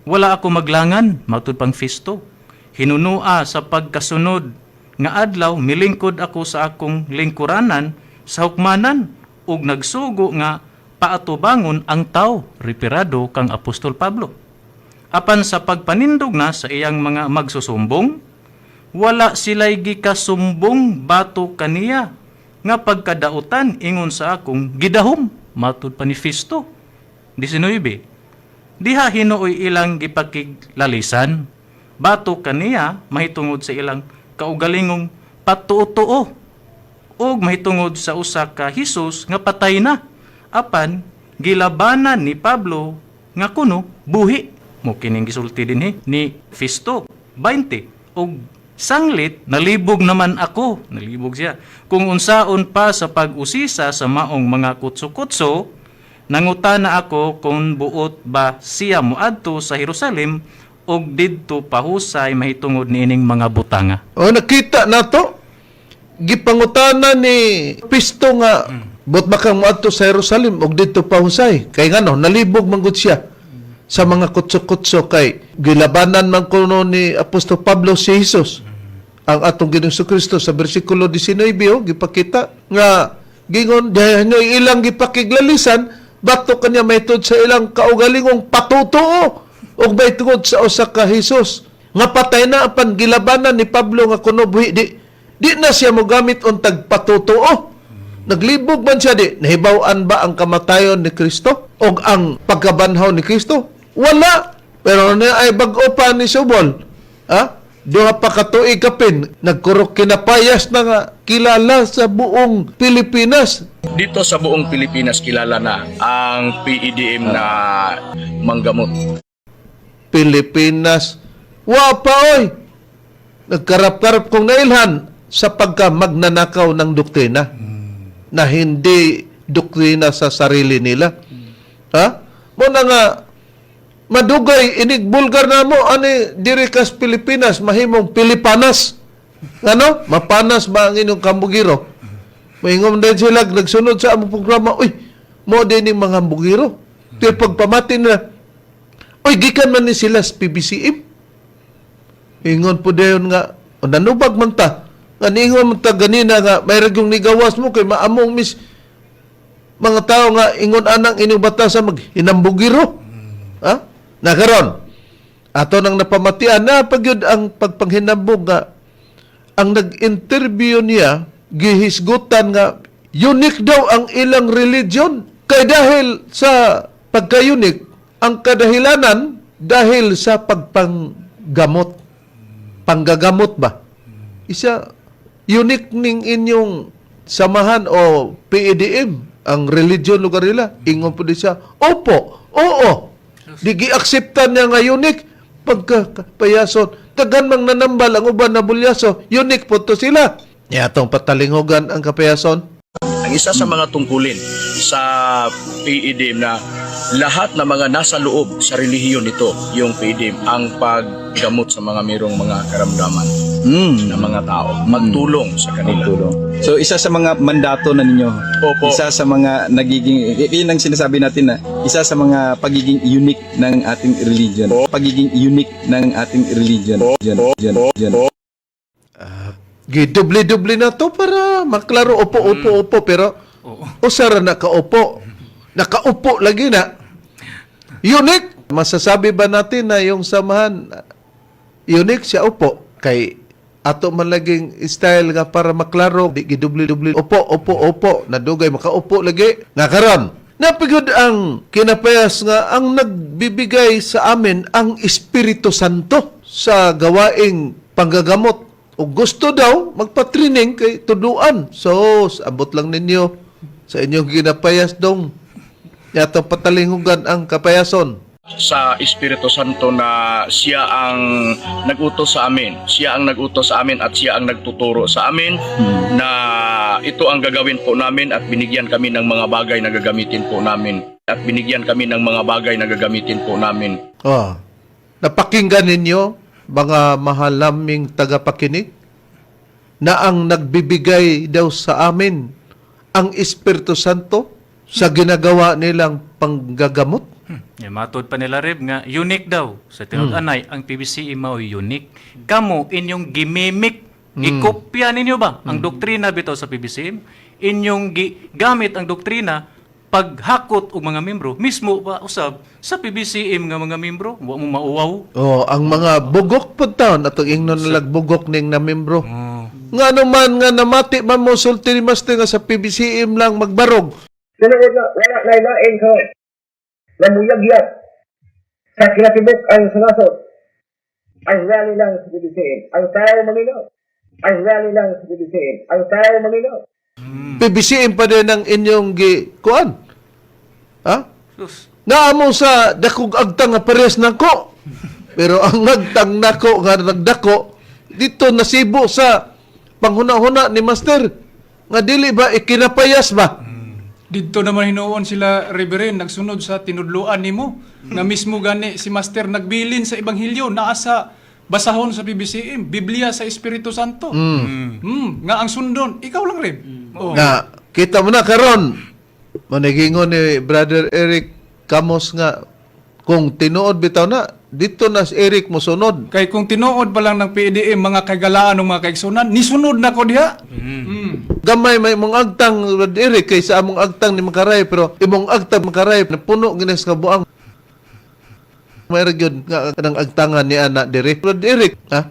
wala ako maglangan matud pang Festo. Hinunua sa pagkasunod nga adlaw milingkod ako sa akong lingkuranan sa hukmanan ug nagsugo nga paatubangon ang tao, repirado kang Apostol Pablo. Apan sa pagpanindog na sa iyang mga magsusumbong, wala sila'y gikasumbong bato kaniya nga pagkadautan ingon sa akong gidahom matud pa ni Festo. 19. Diha hinuoy ilang gipakiglalisan bato kaniya mahitungod sa ilang kaugalingong patuo-tuo og mahitungod sa usa ka Hesus nga patay na apan gilabanan ni Pablo nga kuno buhi. Mo kining gisulti dinhi ni Festo 20. Og sanglit nalibog naman ako, nalibog siya kung unsaon pa sa pag-usisa sa maong mga kutso-kutso. Nangutana ako kung buot ba siya moadto sa Jerusalem og didto pahusay mahitungod niining mga butanga. O nakita na to, gipangutana ni Festo nga buot ba kang moadto sa Jerusalem og didto pahusay kay ngano nalibog man gud siya sa mga kutso-kutso kay gilabanan man kuno ni Apostol Pablo si Jesus ang atong Ginoong Jesucristo sa bersikulo 19 gipakita nga gingon dayon ilang gipakiglalisan bato kanya maytud sa ilang kaugalingong patutuo og maytungod sa usa ka Jesus nga patay na apan gilabanan ni Pablo nga kuno buhi di na siya mogamit untag patutuo. Naglibog man siya di. Nahibaw-an ba ang kamatayon ni Kristo? O ang pagkabanhaw ni Kristo? Wala. Pero na ay bag-o pa ni Subol. Duha pa katuig kapin. Nagkurok kinapayas na nga kilala sa buong Pilipinas. Dito sa buong Pilipinas kilala na ang PEDM na manggamot. Pilipinas. Wa pa oy. Nagkarap-karap kong nailhan sa pagka magnanakaw ng doktrina na hindi doktrina sa sarili nila. Mo na nga madugay inig bulgar na mo ani diri kas Pilipinas mahimong Pilipanas. Ano? Mapanas ba ang inyong kambugiro? Maingom din sila nagsunod sa among programa. Uy, mo din yung mga bugiro. Pero pagpamati nila, uy, gikan man ni sila sa PBCM. Ingon po dayon nga, o nanubag man ta. Nga ningon man ta ganina nga, may ragyong nigawas mo kay maamong mis mga tao nga ingon anang inyong batasan maghinambugiro. Nakaron. Ato nang napamatian na pagyud ang pagpanghinambog nga ang nag-interview niya gihisgutan nga unique daw ang ilang religion kay dahil sa pagka-unique ang kadahilanan dahil sa pagpanggamot panggagamot ba isa unique ning inyong samahan o PEDM ang religion lugar nila ingon po di siya opo oo Di gi-akseptan niya nga unique pagkapayason. Daghan mang nanambal ang uban na bulyaso. Unique po to sila. Yatong patalingugan ang kapayason. Ang isa sa mga tungkulin sa PEDM na lahat na mga nasa loob sa relihiyon nito, yung PEDM, ang paggamot sa mga mayroong mga karamdaman ng mga tao, magtulong sa kanila. So isa sa mga mandato na ninyo. Opo. Isa sa mga nagiging, yun ang sinasabi natin na isa sa mga pagiging unique ng ating religion. Pagiging unique ng ating religion. Gidubli-dubli na to para maklaro upo. Pero usara nakaupo. Nakaupo lagi na. Unique. Masasabi ba natin na yung samahan unique siya upo? Kay ato man laging style nga para maklaro. Di gidubli-dubli. Upo. Nadugay makaupo lagi. Nga karon. Napigod ang kinapayas nga ang nagbibigay sa amin ang Espiritu Santo sa gawaing panggagamot. O gusto daw magpa-training kay tuduan. So, abot lang ninyo sa inyong ginapayas dong. Yato patalingugan ang kapayason. Sa Espiritu Santo na siya ang nag-utos sa amin. Siya ang nag-utos sa amin at siya ang nagtuturo sa amin na ito ang gagawin po namin at binigyan kami ng mga bagay na gagamitin po namin. Oh, napakinggan ninyo, mga mahal naming tagapakinig, na ang nagbibigay daw sa amin ang Espiritu Santo sa ginagawa nilang panggagamot. Matod pa nila Reb nga unique daw sa tinud-anay ang PBCM mao unique. Kamo inyong gimimik, ikopya ninyo ba ang doktrina bitaw sa PBCM? Inyong gamit ang doktrina paghakot og mga membro mismo ba usab sa PBCM nga mga membro wa mo mauwaw. Oh, ang mga bugok po taon atong ingnon nalag bugok ning na membro. Nga naman nga namati man mo sulti ni Master nga sa PBCM lang magbarog. Sunod na, wala na ilain ko. Namuyagyat. Sa kinatibok ang sungasot. Ang rally lang sa BBCM. Ang tao maminaw. Ang rally lang sa BBCM. Ang tao maminaw. PBCM pa din ang inyong kuan. Ha? Naamo sa dakog agtang nga pares nako. Pero ang agtang nako nga nagdako dito nasibo sa panghuna-huna ni Master. Nga dili ba ikinapayas ba? Dito naman hinuon sila, Reverend, nagsunod sa tinudluan nimo na mismo gani si Master nagbilin sa Ebanghelyo naa sa basahon sa PBCM, Biblia sa Espiritu Santo. Nga ang sundon, ikaw lang rin. Oh. Na kita mo na karon. Manigingon ni Brother Eric Camos nga kung tinuod bitaw na dito na si Eric mo sunod. Kay kung tinuod pa lang ng PDM mga kagalaan ng mga kaigsunan, nisunod na ko diha. Gamay may mong agtang Brother Eric kaysa among agtang ni Makaray pero imong agtang Makaray na puno ginas ka buang. Mayroon yun nga ng agtangan ni Ana Dere. Brother Eric, ha?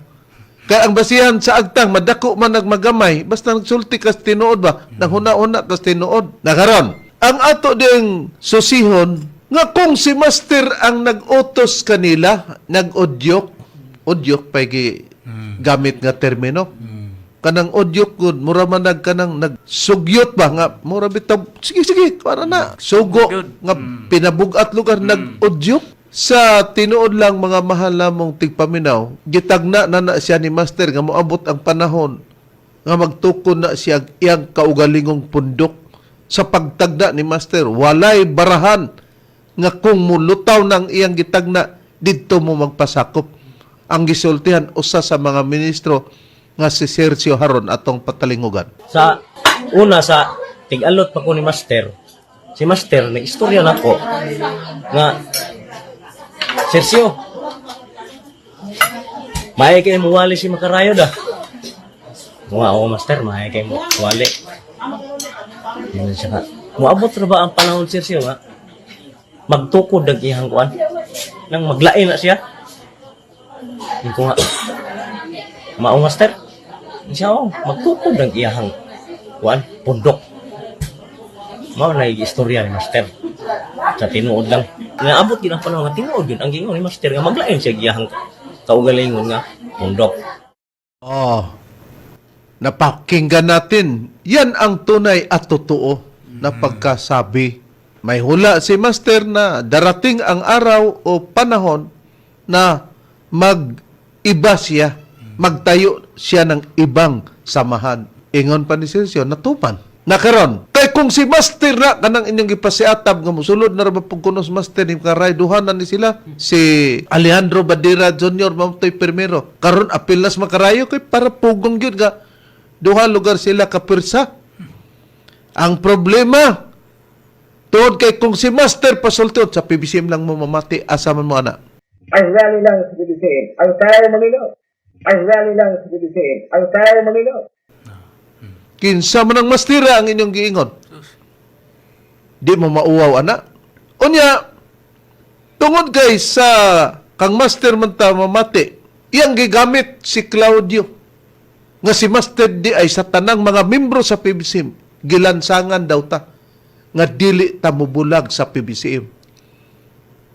Kaya ang basihan sa agtang, madako man nagmagamay, basta nagsulti kas tinuod ba? Naghuna-una kas tinuod. Nakaron, ang ato ding susihon, nga kung si Master ang nag-utos kanila, nag-udyok pa gamit nga termino. Kanang udyok gud, mura man kanang nagsugyot ba nga, mura bitaw, sige, para na. Sugo, nga pinabugat lugar, nag-udyok. Sa tinuod lang mga mahal namong tigpaminaw, gitagna na siya ni Master nga moabot ang panahon nga magtukon na siya iyang kaugalingong pundok. Sa pagtagda ni Master, walay barahan nga kung mulutaw ng iyang gitagna, dito mo magpasakop. Ang gisultihan, usa sa mga ministro nga si Sergio Haron atong patalingugan. Sa tig-alot pa ko ni Master, si Master, nag-istorya na ko nga Sergio, may kayo muwali si Makarayo da. Oo, Master, may kayo muwali. Yan siya nga. Muabot na ba ang panahon, Sergio, nga? Magtukod ang iyang kuan. Nang maglain na siya. Yung ko nga. Mao, Master. Siya, magtukod ang iyang kuan. Pundok. Mao na istorya ni Master. Sa tinuod lang. Nga abot yun ang panahon nga tinuod yun. Ang gingon ni Master nga maglain siya giyahang kaugalingon nga pundok. Oh, napakinggan natin. Yan ang tunay at totoo na pagkasabi May hula si Master na darating ang araw o panahon na mag-iba siya, magtayo siya ng ibang samahan. Ingon pa ni Sirsio, natupan. Nakaron, kay kung si Master na kanang inyong ipasiatab nga musulod na ra ba pagkunos Master ni karayduhan na ni sila si Alejandro Badira Jr. mamtoy primero. Karon apilas makarayo kay para pugong gyud nga duha lugar sila kapirsa. Ang problema tuod kay kung si Master pasultod sa PBCM lang mo mamati asa man mo ana. Ang rally lang sa PBCM, ang tao manginom. Ang rally lang sa PBCM, ang tao manginom. Kinsa man ang mastira ang inyong giingon. Di mo mauwaw ana. Unya tungod kay sa kang Master man ta mamati, iyang gigamit si Claudio nga si Master di ay sa tanang mga membro sa PBCM gilansangan daw ta nga dili ta mobulag sa PBCM.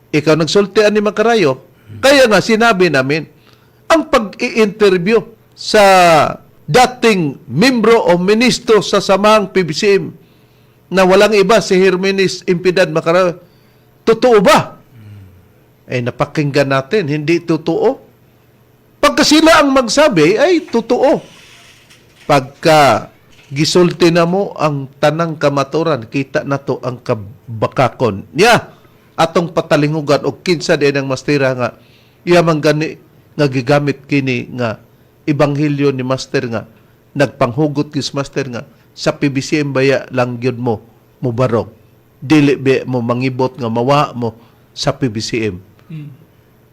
Ikaw nagsultian ni Makarayo, kaya nga sinabi namin ang pag-i-interview sa dating membro o ministro sa samahang PBCM na walang iba si Hermenes Impidad Makarayo, totoo ba? Ay napakinggan natin, hindi totoo. Pagka sila ang magsabi, ay totoo. Pagka gisulti na mo ang tanang kamaturan, kita na to ang kabakakon. Atong patalingugan o kinsa din ang mastira nga, iyamang gani nga gigamit kini nga Ebanghelyo ni Master nga nagpanghugot kis Master nga sa PBCM baya lang gyud mo mubarog, dili be mo mangibot nga mawa mo sa PBCM.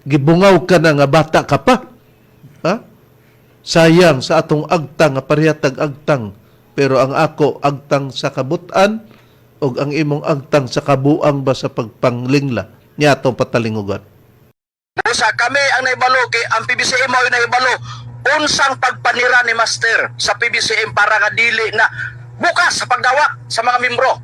Gibungaw ka na nga bata ka pa, ha? Sayang sa atong agtang nga parehitag agtang, pero ang ako agtang sa kabutan o ang imong agtang sa kabuang ba sa pagpanglingla niya atong patalingugan. Sa kami ang naibalo kay ang PBCM mo naibalo unsang pagpanira ni Master sa PBCM para nga dili na bukas sa pagdawat sa mga membro.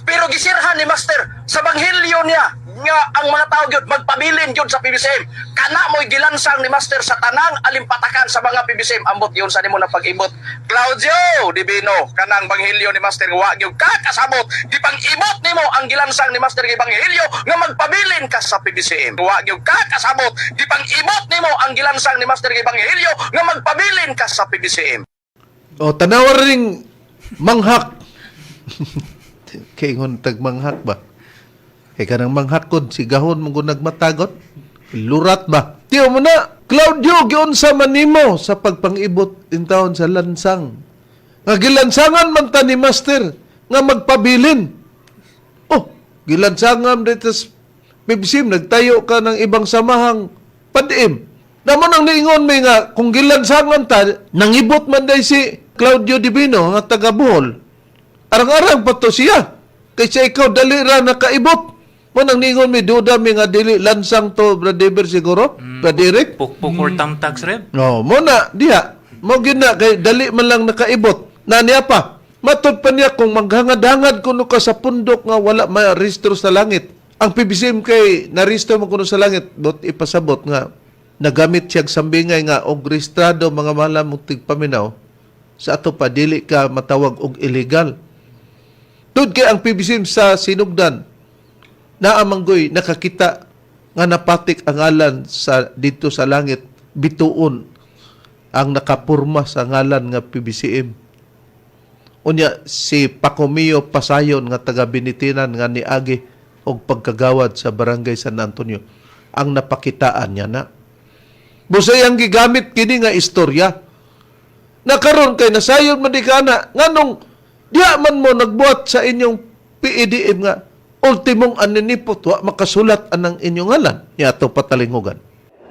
Pero gisirhan ni Master sa banghilyo niya nga ang mga tao gyud magpabilin gyud sa PBCM. Kana mo'y gilansang ni Master sa tanang alimpatakan sa mga PBCM. Ambot yun sa nimo na pag-ibot. Claudio Divino, kanang banghilyo ni Master wa gyud kakasabot. Di pang-ibot nimo ang gilansang ni Master kay banghilyo nga magpabilin ka sa PBCM. Wa gyud kakasabot. Di pang-ibot nimo ang gilansang ni Master kay banghilyo nga magpabilin ka sa PBCM. O tanawa ring manghak. Kay ngon tag manghak ba? Kay kanang manghakod sigahon mo kung nagmatagot. Lurat ba? Tiyo mo na, Claudio, giunsa man nimo sa pagpangibot in taon sa lansang. Nga gilansangan man ta ni Master nga magpabilin. Oh, gilansangan dito sa PBCM, nagtayo ka ng ibang samahang padim. Naman ang niingon may nga, kung gilansangan ta, nangibot man day si Claudio Divino, nga taga Bohol. Arang-arang pa to siya. Kaysa ikaw dali ra nakaibot. Mo nang ningon mi duda mi nga dili lansang to Brother siguro, Brother Eric. Pukpuk or tamtags reb. No, mo na diha. Mo gina kay dali man lang nakaibot. Na niya pa. Matod pa niya kung maghangad-hangad kuno ka sa pundok nga wala ma-restro sa langit. Ang PBCM kay na-restro mo kuno sa langit, bot ipasabot nga nagamit siya sambingay nga og rehistrado mga malamong tigpaminaw. Sa ato pa dili ka matawag og illegal. Tud kay ang PBCM sa sinugdan na amanggoy nakakita nga napatik ang ngalan sa dito sa langit bituon ang nakapurma sa ngalan nga PBCM. Unya si Pacomio Pasayon nga taga Binitinan nga niagi og pagkagawad sa barangay San Antonio ang napakitaan niya na. Busay ang gigamit kini nga istorya. Nakaron kay nasayon man di kana nganong diha man mo nagbuhat sa inyong PEDM nga ultimong aninipot wa makasulat anang inyong ngalan niya to patalingugan.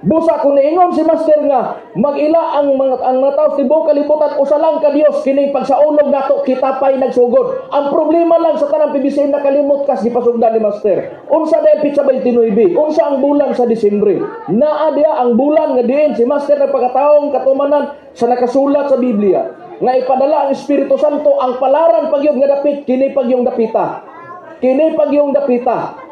Busa kung niingon si Master nga mag-ila ang mga tao sa tibuok kalibutan usalang ka Dios kining pagsaunog nato kita pay nagsugod. Ang problema lang sa tanang PBCM nakalimot kas gipasugdan ni Master. Unsa day pitsa 29? Unsa ang bulan sa Disyembre? Naa dia ang bulan nga diin si Master na pagkataong katumanan sa nakasulat sa Biblia nga ipadala ang Espiritu Santo ang palaran pagyud nga dapit kini pagyong dapita. Kini pagyong dapita.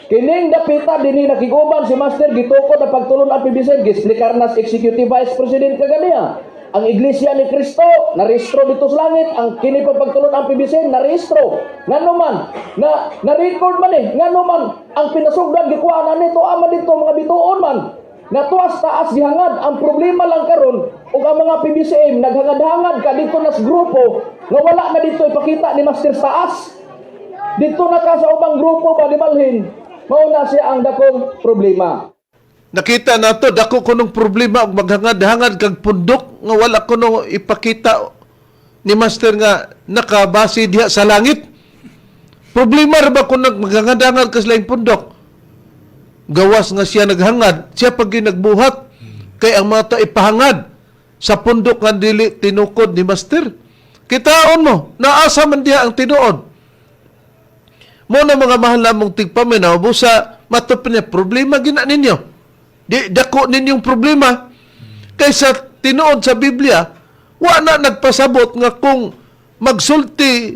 Kining dapita dinhi nakiguban si Master gitukod na pagtulon ang PBCM gisplikar nas Executive Vice President kaganiya. ang Iglesia ni Kristo narehistro dito sa langit, ang kini pagtulon ang PBCM narehistro. Ngano man na record man ngano man ang pinasugdan gikuha na nito ama dito mga bituon man. Na tuas taas gihangad. Ang problema lang karon ug ang mga PBCM naghangad-hangad ka dito nas grupo nga wala na dito ipakita ni Master taas. Dito na ka sa ubang grupo ba di balhin. Mao na siya ang dakong problema. Nakita na to, dako kunong problema og maghangad-hangad kag pundok nga wala kuno ipakita ni Master nga nakabase diha sa langit. Problema ra ba kung maghangad-hangad ka sa laing pundok? Gawas nga siya naghangad, siya pag nagbuhat kay ang mga ta ipahangad sa pundok nga dili tinukod ni Master. Kitaon mo, naasa man diha ang tinuod. Mo na mga mahal namong tigpaminaw, busa matupin niya, problema gina ninyo. Di dako ninyong problema. Kaysa tinuod sa Biblia, wa na nagpasabot nga kung magsulti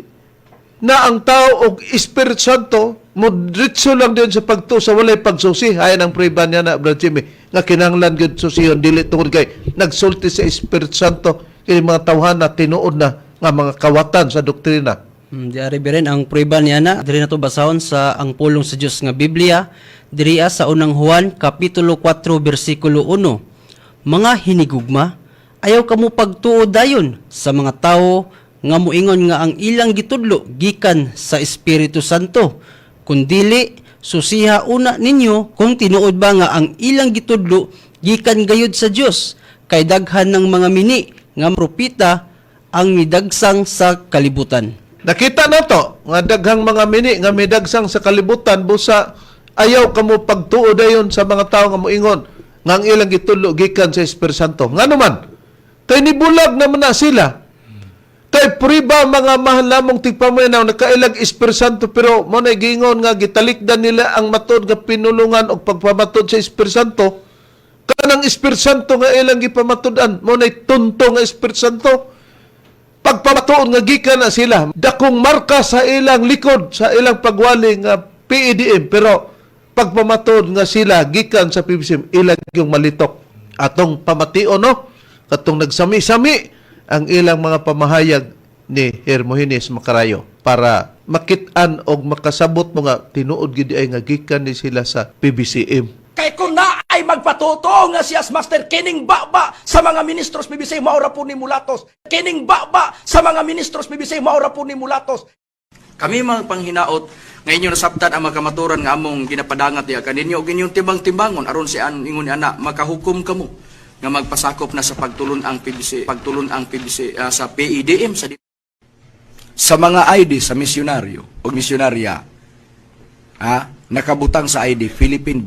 na ang tao og Espiritu Santo, modritso lang din sa pagtuo sa walay pagsusi. Ayan ang prueba niya na, Brad Jimmy, nga kinahanglan gyud susiyon dili tungod kay nagsulti sa Espiritu Santo kini mga tawhan na tinuod na nga mga kawatan sa doktrina. Diari rin ang prueba niya na diri na to basahon sa ang pulong sa Dios nga Biblia diriya sa unang Juan kapitulo 4 bersikulo 1. Mga hinigugma, ayaw kamo pagtuo dayon sa mga tawo nga muingon nga ang ilang gitudlo gikan sa Espiritu Santo, kundili susiha una ninyo kung tinuod ba nga ang ilang gitudlo gikan gayud sa Dios, kay daghan ng mga mini nga propeta ang midagsang sa kalibutan. Nakita na to, nga daghang mga mini nga midagsang sa kalibutan, busa ayaw kamo pagtuo dayon sa mga tao nga moingon nga ang ilang gitudlo gikan sa Espiritu Santo. Ngano man, kay nibulag naman na sila. Kay puriba mga mahal namong tigpaminaw nakailag Espiritu Santo, pero mo na gingon nga gitalikdan nila ang matod nga pinulungan o pagpamatod sa Espiritu Santo. Kanang Espiritu Santo nga ilang gipamatudan, mo na tunto nga Espiritu Santo. Pagpamatuon nga gikan na sila, dakong marka sa ilang likod, sa ilang pagwali nga PEDM, pero pagpamatuon nga sila gikan sa PBCM, ilang yung malitok. Atong pamation, no? Katong nagsami-sami ang ilang mga pamahayag ni Hermogenes Macarayo para makitaan og makasabot mo nga tinuod gid ay nga gikan ni sila sa PBCM. Kay kung na ay magpatuto nga siya Master kining baba sa mga ministros PBCM maura po ni mulatos. Kining baba sa mga ministros PBCM maura po ni mulatos. Kami mga panghinaot nga inyo nasabtan ang mga kamaturan nga among ginapadangat diha kaninyo og inyong timbang-timbangon aron si ingon ni ana makahukom kamo nga magpasakop na sa pagtulon ang PBC sa PEDM sa mga ID sa misyonaryo o misyonarya. Nakabutang sa ID Philippine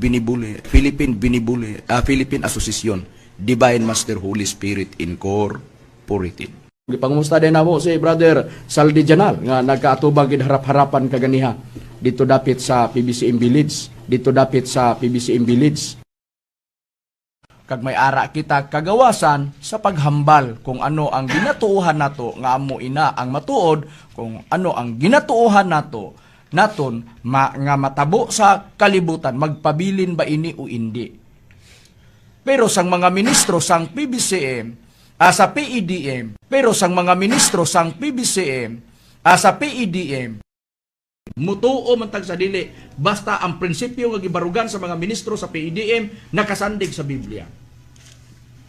Association Divine Master Holy Spirit Incorporated. Gipangusta din namo si Brother Saldi Janal nga nagkaatubang gid harap-harapan kaganiha dito dapit sa PBCM Village. Kag may ara kita kagawasan sa paghambal kung ano ang ginatuohan nato nga amo ina ang matuod, kung ano ang ginatuohan naton nga matabo sa kalibutan, magpabilin ba ini o hindi. Pero sang mga ministro sang PBCM sa PEDM, mutuo man tag sa dili basta ang prinsipyo nga gibarugan sa mga ministro sa PEDM nakasandig sa Biblia.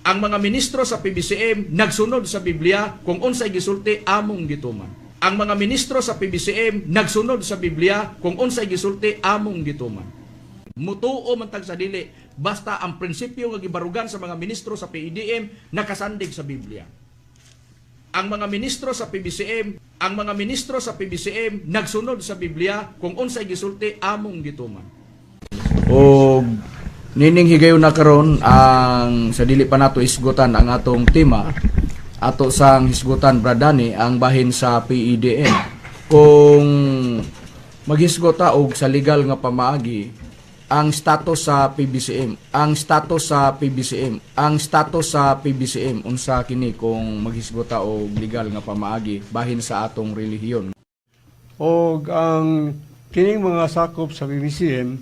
Ang mga ministro sa PBCM nagsunod sa Biblia kung unsay gisulti among gituman. Ang mga ministro sa PBCM nagsunod sa Biblia kung unsay gisulti among gituman. Mutuo man tag sa dili basta ang prinsipyo nga gibarugan sa mga ministro sa PEDM nakasandig sa Biblia. Ang mga ministro sa PBCM nagsunod sa Biblia kung unsay gisulti among gituman. O nining higayon na karon ang sa dili pa nato isgutan ang atong tema, ato sang hisgutan Bradani ang bahin sa PEDM. Kung maghisgota og sa legal nga pamaagi ang status sa PBCM unsa kini kung maghisgota og legal nga pamaagi bahin sa atong relihiyon. Og ang kining mga sakop sa PBCM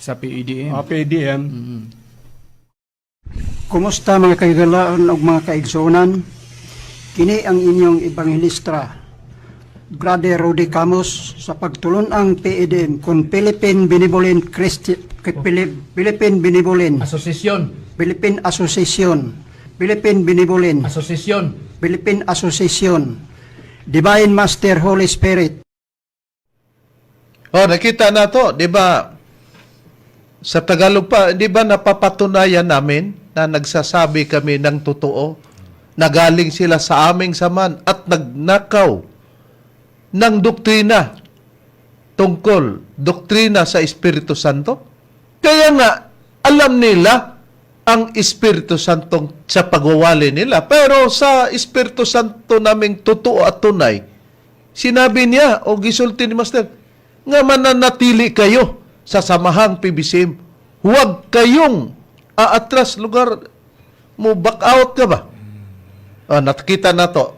sa PEDM. PEDM Kumusta mga kaigalaan o mga kaigsunan? Kini ang inyong ebanghelista, Brother Rudy Camus, sa pagtulon ang PEDM kung Philippine Benevolent Philippine Benevolent Philippine Benevolent Philippine Association, Divine Master Holy Spirit. Oh, nakita na to, di ba? Sa Tagalog pa, di ba napapatunayan namin na nagsasabi kami ng totoo, nagaling sila sa aming saman at nagnakaw ng doktrina tungkol doktrina sa Espiritu Santo? Kaya nga, alam nila ang Espiritu Santo sa pagwawali nila. Pero sa Espiritu Santo naming totoo at tunay, sinabi niya, o gisulti ni Master, nga mananatili kayo sa samahang PBCM. Huwag kayong aatras lugar mo, back out ka ba? Nakita na to.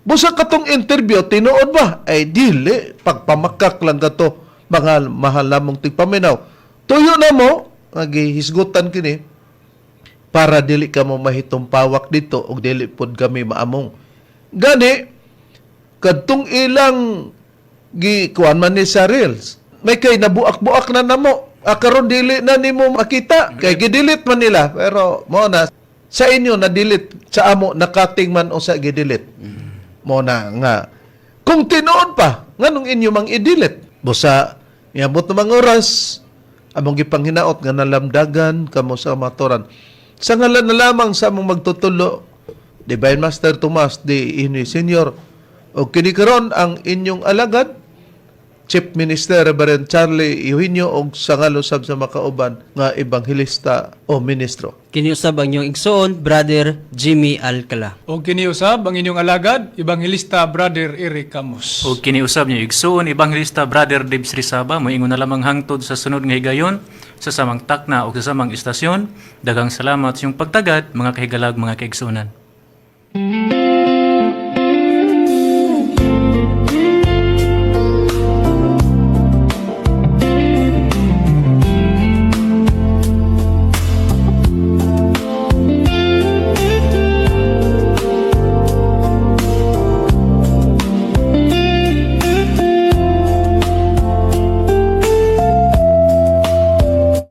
Busa katong interview, tinuod ba? Ay dili, pagpamakak lang ka to, mga mahal namong tigpaminaw. Tuyo na mo, nagihisgutan kini, para dili ka mo mahitong pawak dito, o dili pod kami maamong. Gani, kadtong ilang kuan man ni sa reels, may kay nabuak-buak na namo. Karon dili na nimo makita, kay gidelete man nila. Pero mo na sa inyo na delete, sa amo nakating man o sa gidelete. Mo na nga kung tinuod pa nganong inyo mang i-delete. Busa niabot na mga oras among gipanghinaot nga nalamdagan kamo sa matoran. Sa ngalan na lamang sa among magtutulo, Divine Master Tomas D. Ini Senior, o kini karon ang inyong alagad, Chief Minister Reverend Charlie Eugenio, og sangalusab sa makauban nga ebanghelista o ministro. Kiniusab ang inyong igsoon, Brother Jimmy Alcala. O kiniusab ang inyong alagad, ebanghelista Brother Eric Camus. O kiniusab niyo igsoon, ebanghelista Brother Dibs Rizaba, moingon na lamang hangtod sa sunod nga higayon, sa samang takna o sa samang istasyon. Daghang salamat sa iyong pagtagad, mga kahigalag, mga kaigsunan.